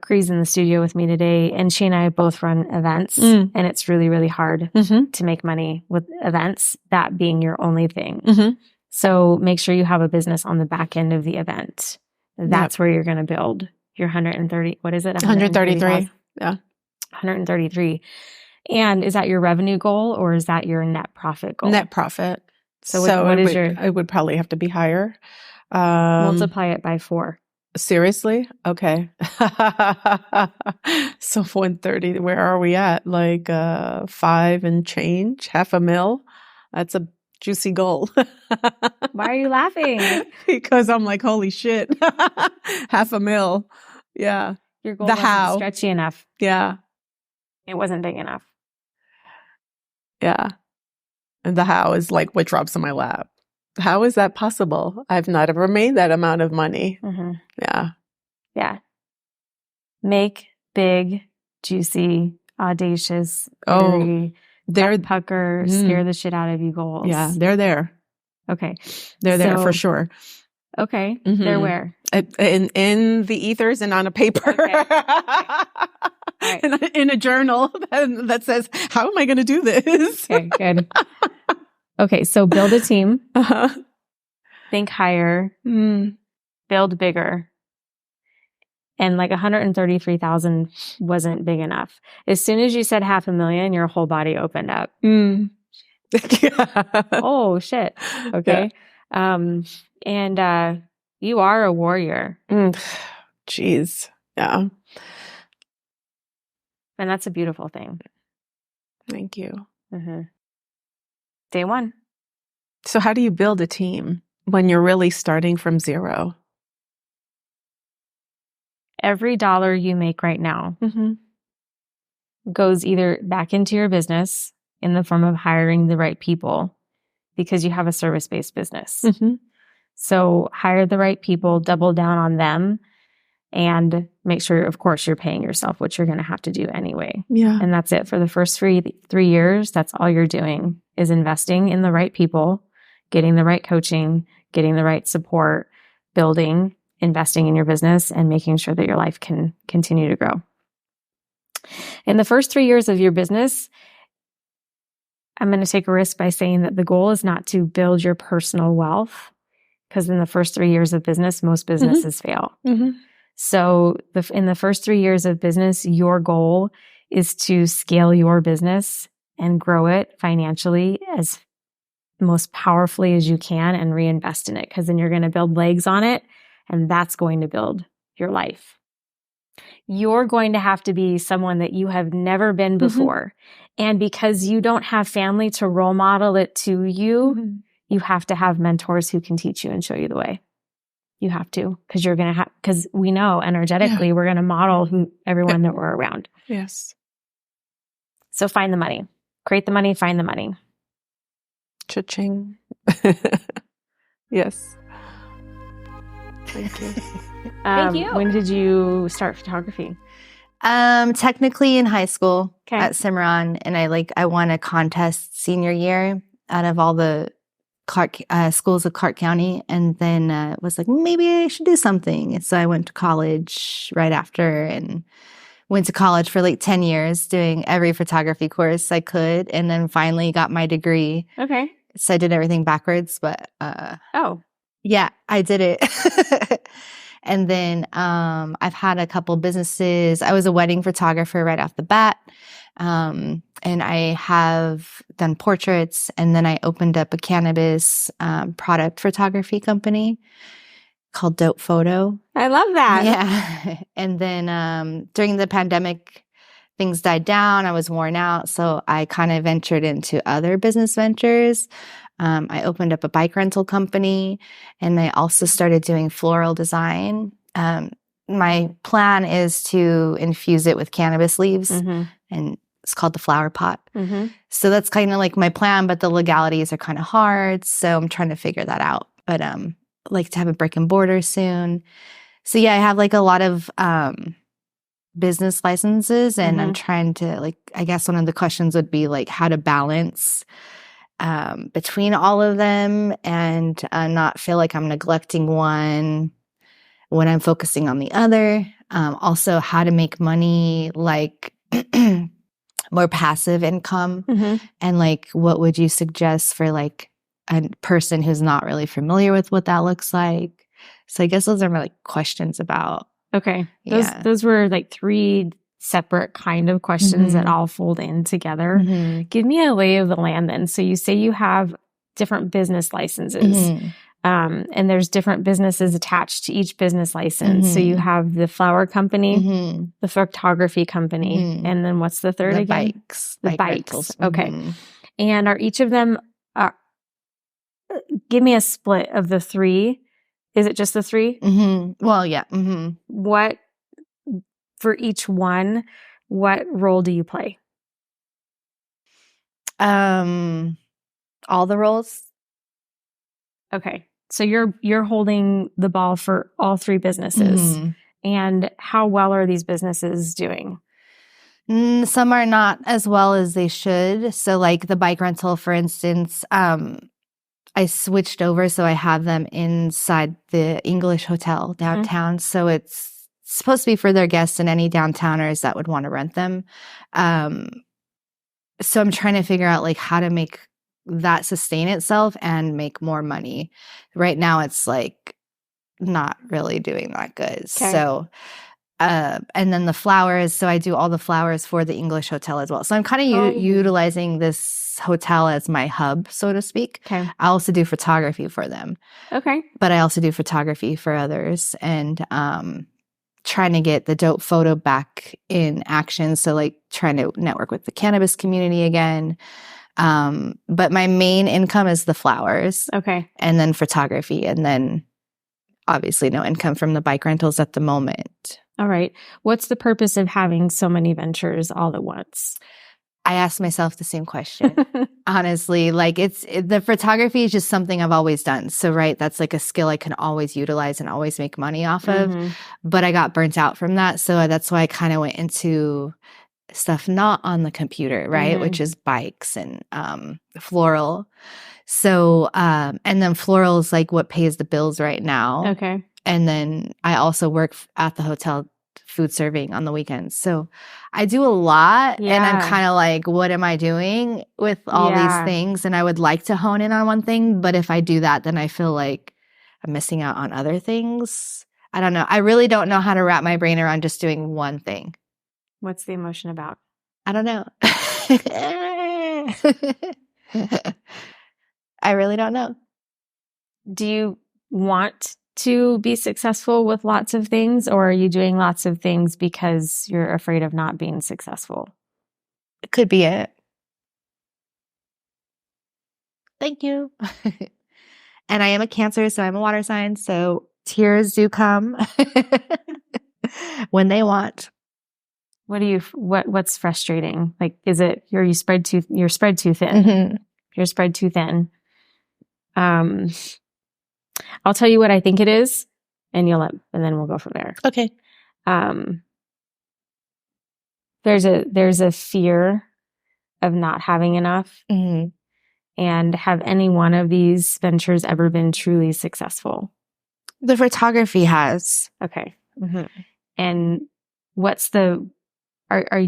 Cree's in the studio with me today, and she and I both run events, and it's really, really hard to make money with events, that being your only thing. So make sure you have a business on the back end of the event. That's where you're going to build your 130. What is it? 133. Yeah. 133. And is that your revenue goal or is that your net profit goal? Net profit. So what is your? It would probably have to be higher. Multiply it by 4. Seriously? Okay. So 130, where are we at? Like 5 and change, $500,000. That's a juicy goal. Why are you laughing? Because I'm like, holy shit. $500,000. Yeah. Your goal wasn't stretchy enough. Yeah. It wasn't big enough. Yeah. And the how is like what drops in my lap. How is that possible? I've not ever made that amount of money. Yeah. Yeah. Make big, juicy, audacious, pucker, scare the shit out of you goals. Yeah, they're there. Okay. They're there for sure. Okay. They're where? In the ethers and on a paper. Okay. Right. In a journal that says, how am I going to do this? Okay, good. Okay, so build a team. Think higher. Build bigger. And like 133,000 wasn't big enough. As soon as you said $500,000, your whole body opened up. Oh, shit. Okay. Yeah. And you are a warrior. Jeez. Yeah. And that's a beautiful thing. Thank you. Day 1. So how do you build a team when you're really starting from zero? Every dollar you make right now goes either back into your business in the form of hiring the right people because you have a service-based business. So hire the right people, double down on them, and make sure, of course, you're paying yourself, which you're going to have to do anyway. Yeah. And that's it for the first 3 years. That's all you're doing is investing in the right people, getting the right coaching, getting the right support, building, investing in your business, and making sure that your life can continue to grow. In the first 3 years of your business, I'm going to take a risk by saying that the goal is not to build your personal wealth, because in the first 3 years of business, most businesses fail. Mm-hmm. So in the first 3 years of business, your goal is to scale your business and grow it financially as most powerfully as you can and reinvest in it, because then you're going to build legs on it, and that's going to build your life. You're going to have to be someone that you have never been before. And because you don't have family to role model it to you, you have to have mentors who can teach you and show you the way. You have to, because you're going to have, because we know energetically we're going to model everyone that we're around. Yes. So find the money, create the money, find the money. Cha-ching. Yes. Thank you. Thank you. When did you start photography? Technically in high school Okay. at Cimarron, and I won a contest senior year out of all the schools of Clark County, and then was like, maybe I should do something. And so I went to college right after, and went to college for like 10 years doing every photography course I could, and then finally got my degree. Okay. So I did everything backwards, but yeah, I did it. And then I've had a couple businesses. I was a wedding photographer right off the bat. And I have done portraits, and then I opened up a cannabis product photography company called Dope Photo. I love that. Yeah. And then during the pandemic, things died down. I was worn out. So I kind of ventured into other business ventures. I opened up a bike rental company, and I also started doing floral design. My plan is to infuse it with cannabis leaves, and it's called the flower pot. So that's kind of like my plan, but the legalities are kind of hard. So I'm trying to figure that out. But like to have a brick and mortar soon. So yeah, I have like a lot of business licenses, and I'm trying to, like, I guess one of the questions would be like how to balance between all of them and not feel like I'm neglecting one when I'm focusing on the other. Also, how to make money, like more passive income, and like what would you suggest for like a person who's not really familiar with what that looks like? So I guess those are my like questions about. Okay. Yeah. Those were like 3 separate kind of questions that all fold in together. Give me a lay of the land then. So you say you have different business licenses, and there's different businesses attached to each business license. So you have the flower company, the photography company, and then what's the third The again? bikes. The bike bikes. rentals. Okay. And are each of them, give me a split of the 3. Is it just the 3? Well, yeah. What, for each one, what role do you play? All the roles. Okay. So you're holding the ball for all 3 businesses. And how well are these businesses doing? Some are not as well as they should. So like the bike rental, for instance, I switched over, so I have them inside the English Hotel downtown. So it's supposed to be for their guests and any downtowners that would want to rent them. So I'm trying to figure out like how to make that sustain itself and make more money. Right now it's like not really doing that good. Okay. So and then the flowers, so I do all the flowers for the English Hotel as well. So I'm kind of utilizing this hotel as my hub, so to speak. Okay. I also do photography for them. Okay. But I also do photography for others, and trying to get the Dope Photo back in action. So like trying to network with the cannabis community again. But my main income is the flowers. Okay. And then photography, and then obviously no income from the bike rentals at the moment. All right. What's the purpose of having so many ventures all at once? I asked myself the same question. Honestly, like the photography is just something I've always done. So, right, that's like a skill I can always utilize and always make money off of. But I got burnt out from that. So that's why I kind of went into stuff not on the computer, right? Mhm. Which is bikes and floral. So, and then floral is like what pays the bills right now. Okay. And then I also work at the hotel food serving on the weekends. So I do a lot and I'm Yeah. kind of like, what am I doing with all these Yeah. things? And I would like to hone in on one thing, but if I do that, then I feel like I'm missing out on other things. I don't know. I really don't know how to wrap my brain around just doing one thing. What's the emotion about? I don't know. I really don't know. Do you want to be successful with lots of things, or are you doing lots of things because you're afraid of not being successful? It could be it. Thank you. And I am a Cancer, so I'm a water sign. So tears do come when they want. What's frustrating? Like, is it you're spread too thin? Mm-hmm. You're spread too thin. I'll tell you what I think it is, and and then we'll go from there. Okay. There's a fear of not having enough. Mm-hmm. And have any one of these ventures ever been truly successful? The photography has. Okay. Mm-hmm. And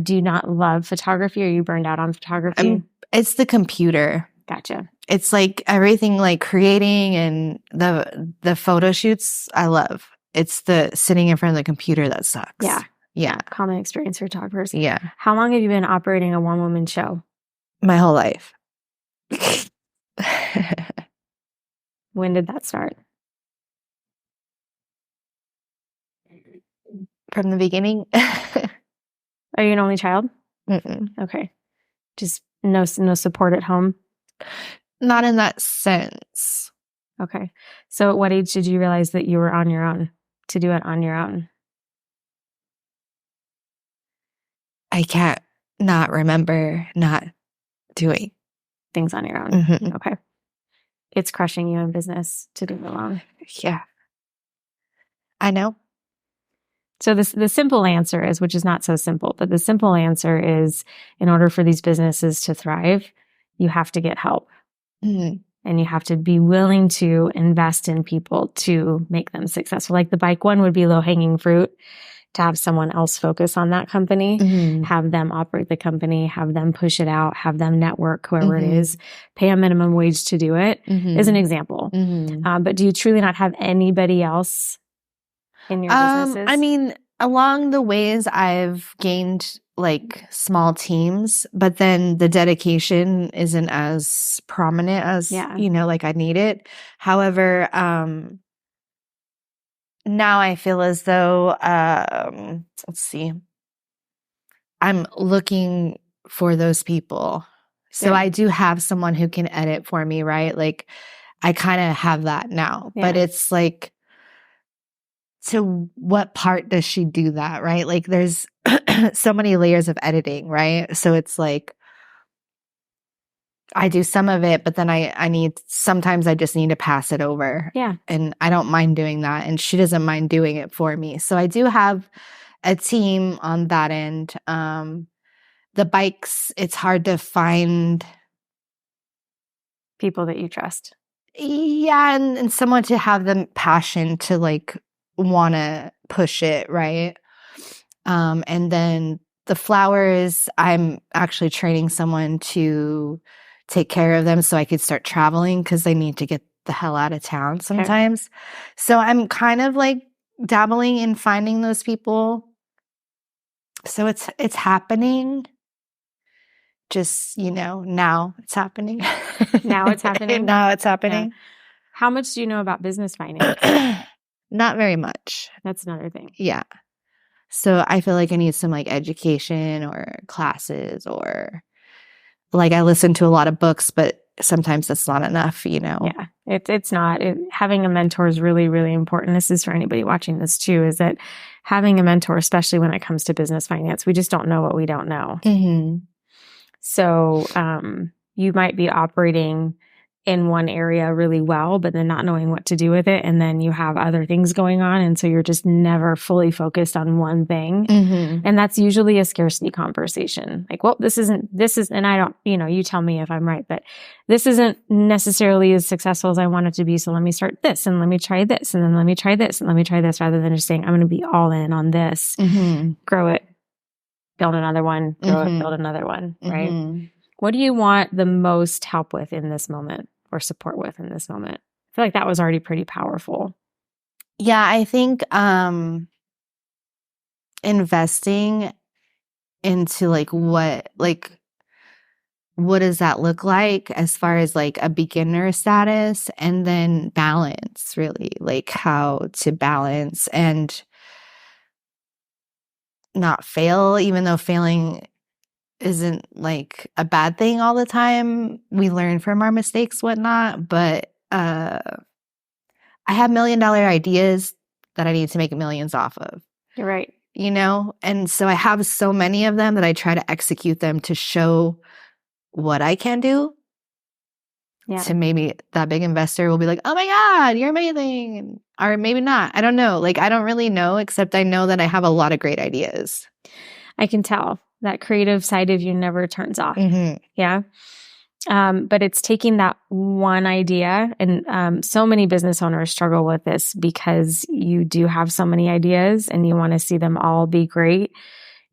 do you not love photography? Are you burned out on photography? It's the computer. Gotcha. It's like everything, like creating and the photo shoots I love. It's the sitting in front of the computer that sucks. Yeah. Yeah. Common experience for photographers. Yeah. How long have you been operating a one-woman show? My whole life. When did that start? From the beginning. Are you an only child? Mm-mm. Okay. Just no support at home? Not in that sense. Okay. So at what age did you realize that you were on your own to do it on your own? I can't not remember not doing things on your own. Mm-hmm. Okay. It's crushing you in business to do it alone. Yeah. I know. So the simple answer is, which is not so simple, but the simple answer is, in order for these businesses to thrive, you have to get help. Mm-hmm. And you have to be willing to invest in people to make them successful. Like the bike one would be low-hanging fruit, to have someone else focus on that company, Mm-hmm. have them operate the company, have them push it out, have them network, whoever Mm-hmm. it is, pay a minimum wage to do it, Mm-hmm. is an example. Mm-hmm. But do you truly not have anybody else in your businesses? I mean, along the ways I've gained like small teams, but then the dedication isn't as prominent as, like I need it. However, now I feel as though, let's see, I'm looking for those people. So I do have someone who can edit for me, right? Like I kind of have that now, but it's like, to what part does she do that, right? Like there's so many layers of editing, right? So it's like, I do some of it, but then sometimes I just need to pass it over. Yeah. And I don't mind doing that. And she doesn't mind doing it for me. So I do have a team on that end. The bikes, it's hard to find people that you trust. Yeah. And someone to have the passion to like want to push it. Right. And then the flowers, I'm actually training someone to take care of them so I could start traveling because they need to get the hell out of town sometimes. Okay. So I'm kind of like dabbling in finding those people. So it's happening. Just, now it's happening. Now it's happening? Now it's happening. Yeah. How much do you know about business finance? Not very much. That's another thing. Yeah. So I feel like I need some like education or classes, or like I listen to a lot of books, but sometimes that's not enough, Yeah, it's not. Having a mentor is really, really important. This is for anybody watching this too, is that having a mentor, especially when it comes to business finance, we just don't know what we don't know. Mm-hmm. So you might be operating in one area really well, but then not knowing what to do with it. And then you have other things going on. And so you're just never fully focused on one thing. Mm-hmm. And that's usually a scarcity conversation. Like, well, this is, and I don't, you tell me if I'm right, but this isn't necessarily as successful as I want it to be. So let me start this and let me try this. And then let me try this and let me try this, rather than just saying, I'm going to be all in on this, grow it, build another one, grow it, build another one. Right. Mm-hmm. What do you want the most help with in this moment, or support with in this moment? I feel like that was already pretty powerful. Yeah, I think investing into what does that look like as far as like a beginner status, and then balance, really, like how to balance and not fail, even though failing isn't like a bad thing all the time. We learn from our mistakes, whatnot. But I have $1 million ideas that I need to make millions off of. You're right. And so I have so many of them that I try to execute them to show what I can do. Yeah. To maybe that big investor will be like, oh my God, you're amazing. Or maybe not. I don't know. Like, I don't really know, except I know that I have a lot of great ideas. I can tell that creative side of you never turns off. Mm-hmm. Yeah. But it's taking that one idea, and so many business owners struggle with this because you do have so many ideas and you want to see them all be great.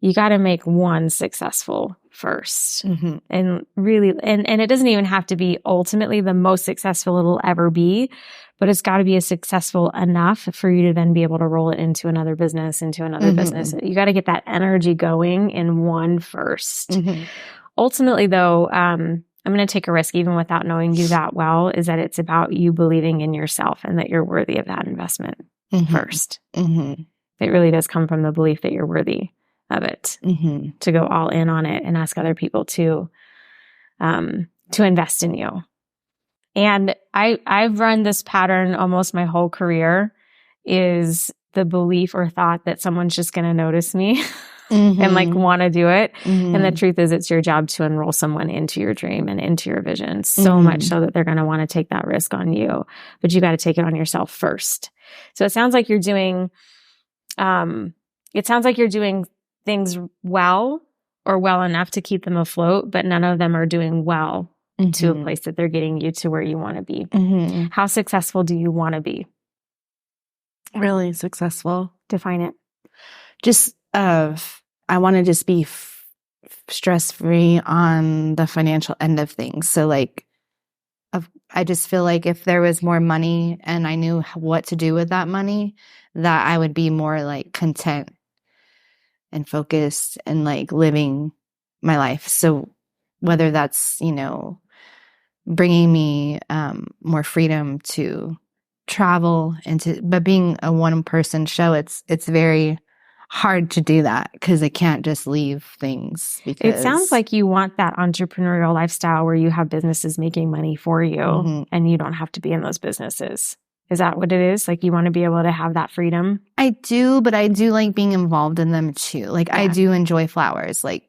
You got to make one successful first. Mm-hmm. And really, and it doesn't even have to be ultimately the most successful it'll ever be, but it's got to be successful enough for you to then be able to roll it into another business, business. You got to get that energy going in one first. Mm-hmm. Ultimately, though, I'm going to take a risk, even without knowing you that well, is that it's about you believing in yourself and that you're worthy of that investment first. Mm-hmm. It really does come from the belief that you're worthy of it, Mm-hmm. to go all in on it and ask other people to invest in you. And I've run this pattern almost my whole career, is the belief or thought that someone's just going to notice me and like want to do it. And the truth is, it's your job to enroll someone into your dream and into your vision, so much so that they're going to want to take that risk on you, but you got to take it on yourself first. So it sounds like you're doing, things well, or well enough to keep them afloat, but none of them are doing well to a place that they're getting you to where you want to be. How successful do you want to be? Really successful. Define it. Just, I want to just be stress-free on the financial end of things. So like, I just feel like if there was more money and I knew what to do with that money, that I would be more like content and focused and like living my life. So whether that's, bringing me more freedom to travel but being a one-person show, it's very hard to do that because I can't just leave things. Because it sounds like you want that entrepreneurial lifestyle where you have businesses making money for you and you don't have to be in those businesses. Is that what it is? Like, you want to be able to have that freedom? I do, but I do like being involved in them too. Like, I do enjoy flowers, like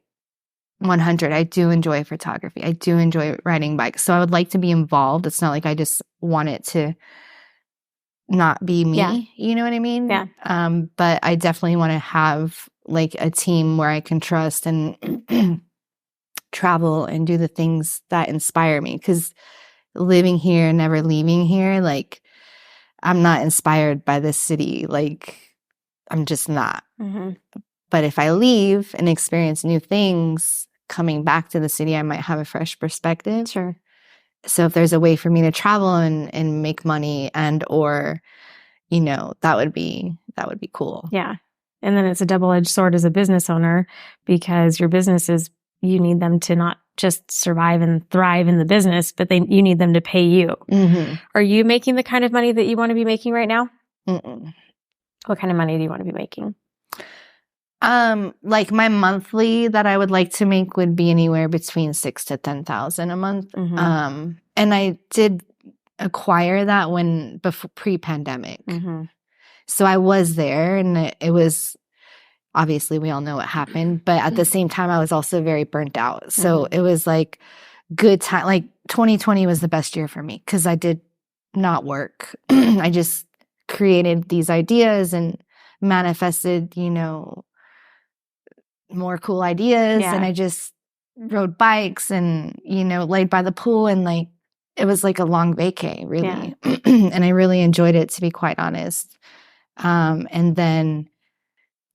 100. I do enjoy photography. I do enjoy riding bikes. So I would like to be involved. It's not like I just want it to not be me. Yeah. You know what I mean? Yeah. But I definitely want to have like a team where I can trust and travel and do the things that inspire me. Because living here and never leaving here, like, I'm not inspired by this city. Like, I'm just not. But if I leave and experience new things, coming back to the city, I might have a fresh perspective. Sure. So if there's a way for me to travel and make money or, that would be cool. Yeah. And then it's a double-edged sword as a business owner, because your businesses, you need them to not just survive and thrive in the business, but you need them to pay you. Are you making the kind of money that you want to be making right now? What kind of money do you want to be making? Like my monthly that I would like to make would be anywhere between $6,000 to $10,000 a month. And I did acquire that before pre-pandemic. So I was there, and it was, obviously we all know what happened, but at the same time I was also very burnt out. So it was like good time. Like 2020 was the best year for me because I did not work. I just created these ideas and manifested, more cool ideas. Yeah. And I just rode bikes and, laid by the pool, and like, it was like a long vacay, really. And I really enjoyed it, to be quite honest. And then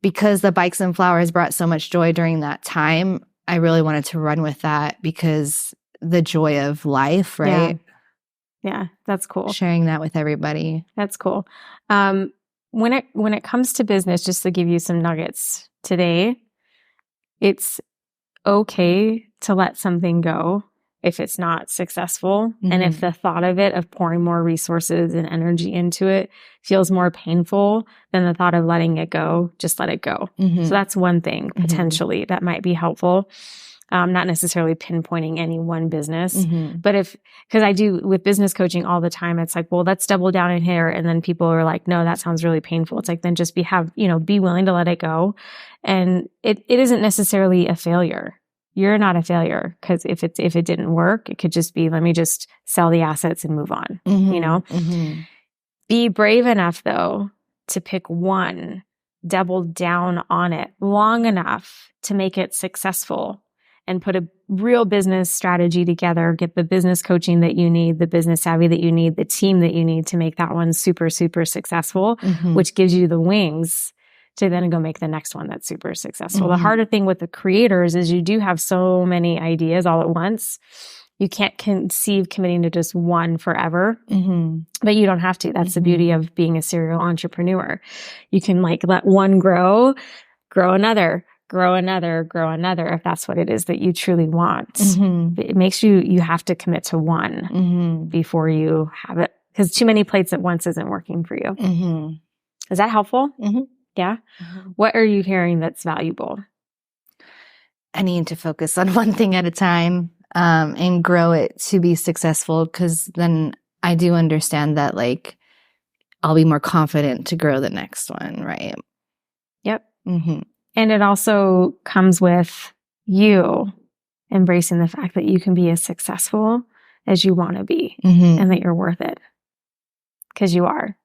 because the bikes and flowers brought so much joy during that time, I really wanted to run with that because the joy of life, right? Yeah, that's cool. Sharing that with everybody. That's cool. When it comes to business, just to give you some nuggets today, it's okay to let something go if it's not successful. And if the thought of it, of pouring more resources and energy into it, feels more painful than the thought of letting it go, just let it go. So that's one thing potentially that might be helpful. Not necessarily pinpointing any one business, but because I do with business coaching all the time, it's like, well, let's double down in here. And then people are like, no, that sounds really painful. It's like, then just be willing to let it go. And it isn't necessarily a failure. You're not a failure, because if it didn't work, it could just be, let me just sell the assets and move on, Be brave enough though to pick one, double down on it long enough to make it successful, and put a real business strategy together, get the business coaching that you need, the business savvy that you need, the team that you need to make that one super, super successful, which gives you the wings to then go make the next one that's super successful. The harder thing with the creators is you do have so many ideas all at once. You can't conceive committing to just one forever, but you don't have to. That's the beauty of being a serial entrepreneur. You can let one grow another, if that's what it is that you truly want. It makes you have to commit to one before you have it, because too many plates at once isn't working for you. Is that helpful? Yeah. What are you hearing that's valuable? I need to focus on one thing at a time, and grow it to be successful, because then I do understand that I'll be more confident to grow the next one, right? Yep. And it also comes with you embracing the fact that you can be as successful as you want to be, and that you're worth it, because you are.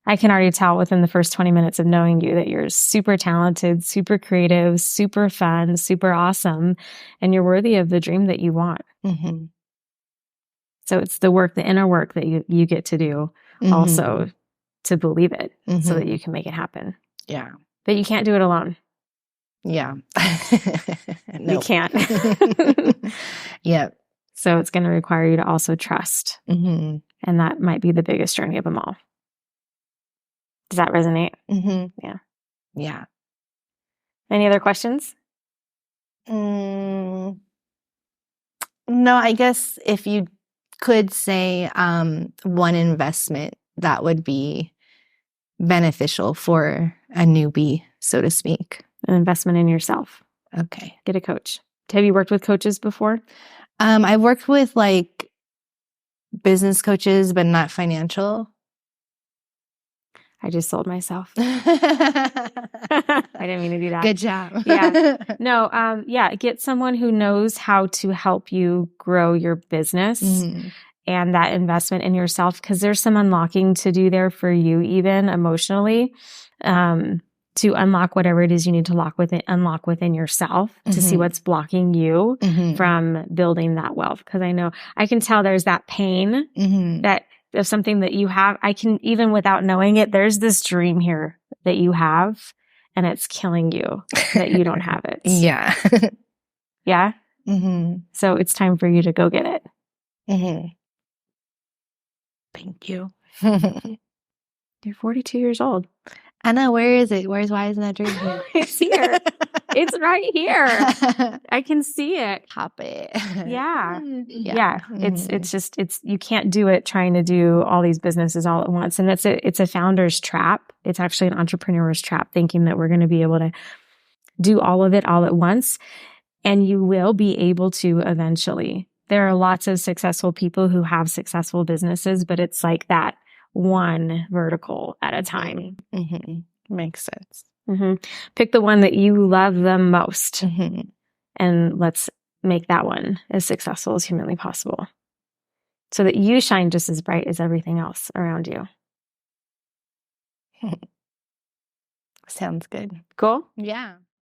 I can already tell within the first 20 minutes of knowing you that you're super talented, super creative, super fun, super awesome, and you're worthy of the dream that you want. So it's the inner work that you get to do also to believe it, so that you can make it happen. Yeah. But you can't do it alone. Yeah. You can't. Yep. So it's going to require you to also trust. And that might be the biggest journey of them all. Does that resonate? Yeah. Yeah. Any other questions? No, I guess if you could say one investment that would be beneficial for a newbie, so to speak. An investment in yourself. Okay. Get a coach. Have you worked with coaches before? I've worked with business coaches, but not financial. I just sold myself. I didn't mean to do that. Good job. Yeah. No, get someone who knows how to help you grow your business and that investment in yourself, because there's some unlocking to do there for you, even emotionally, to unlock whatever it is you need to unlock within yourself to see what's blocking you from building that wealth. Because I can tell there's that pain that of something that you have. I can, even without knowing it, there's this dream here that you have, and it's killing you that you don't have it. Yeah. Yeah? So it's time for you to go get it. Thank you. You're 42 years old. I know. Where is it? Why isn't that dream here? It's here. It's right here. I can see it. Pop it. Yeah. It's you can't do it trying to do all these businesses all at once. And it's a founder's trap. It's actually an entrepreneur's trap, thinking that we're going to be able to do all of it all at once. And you will be able to eventually. There are lots of successful people who have successful businesses, but it's like that one vertical at a time. Makes sense. Pick the one that you love the most, and let's make that one as successful as humanly possible so that you shine just as bright as everything else around you. Sounds good. Cool? Yeah.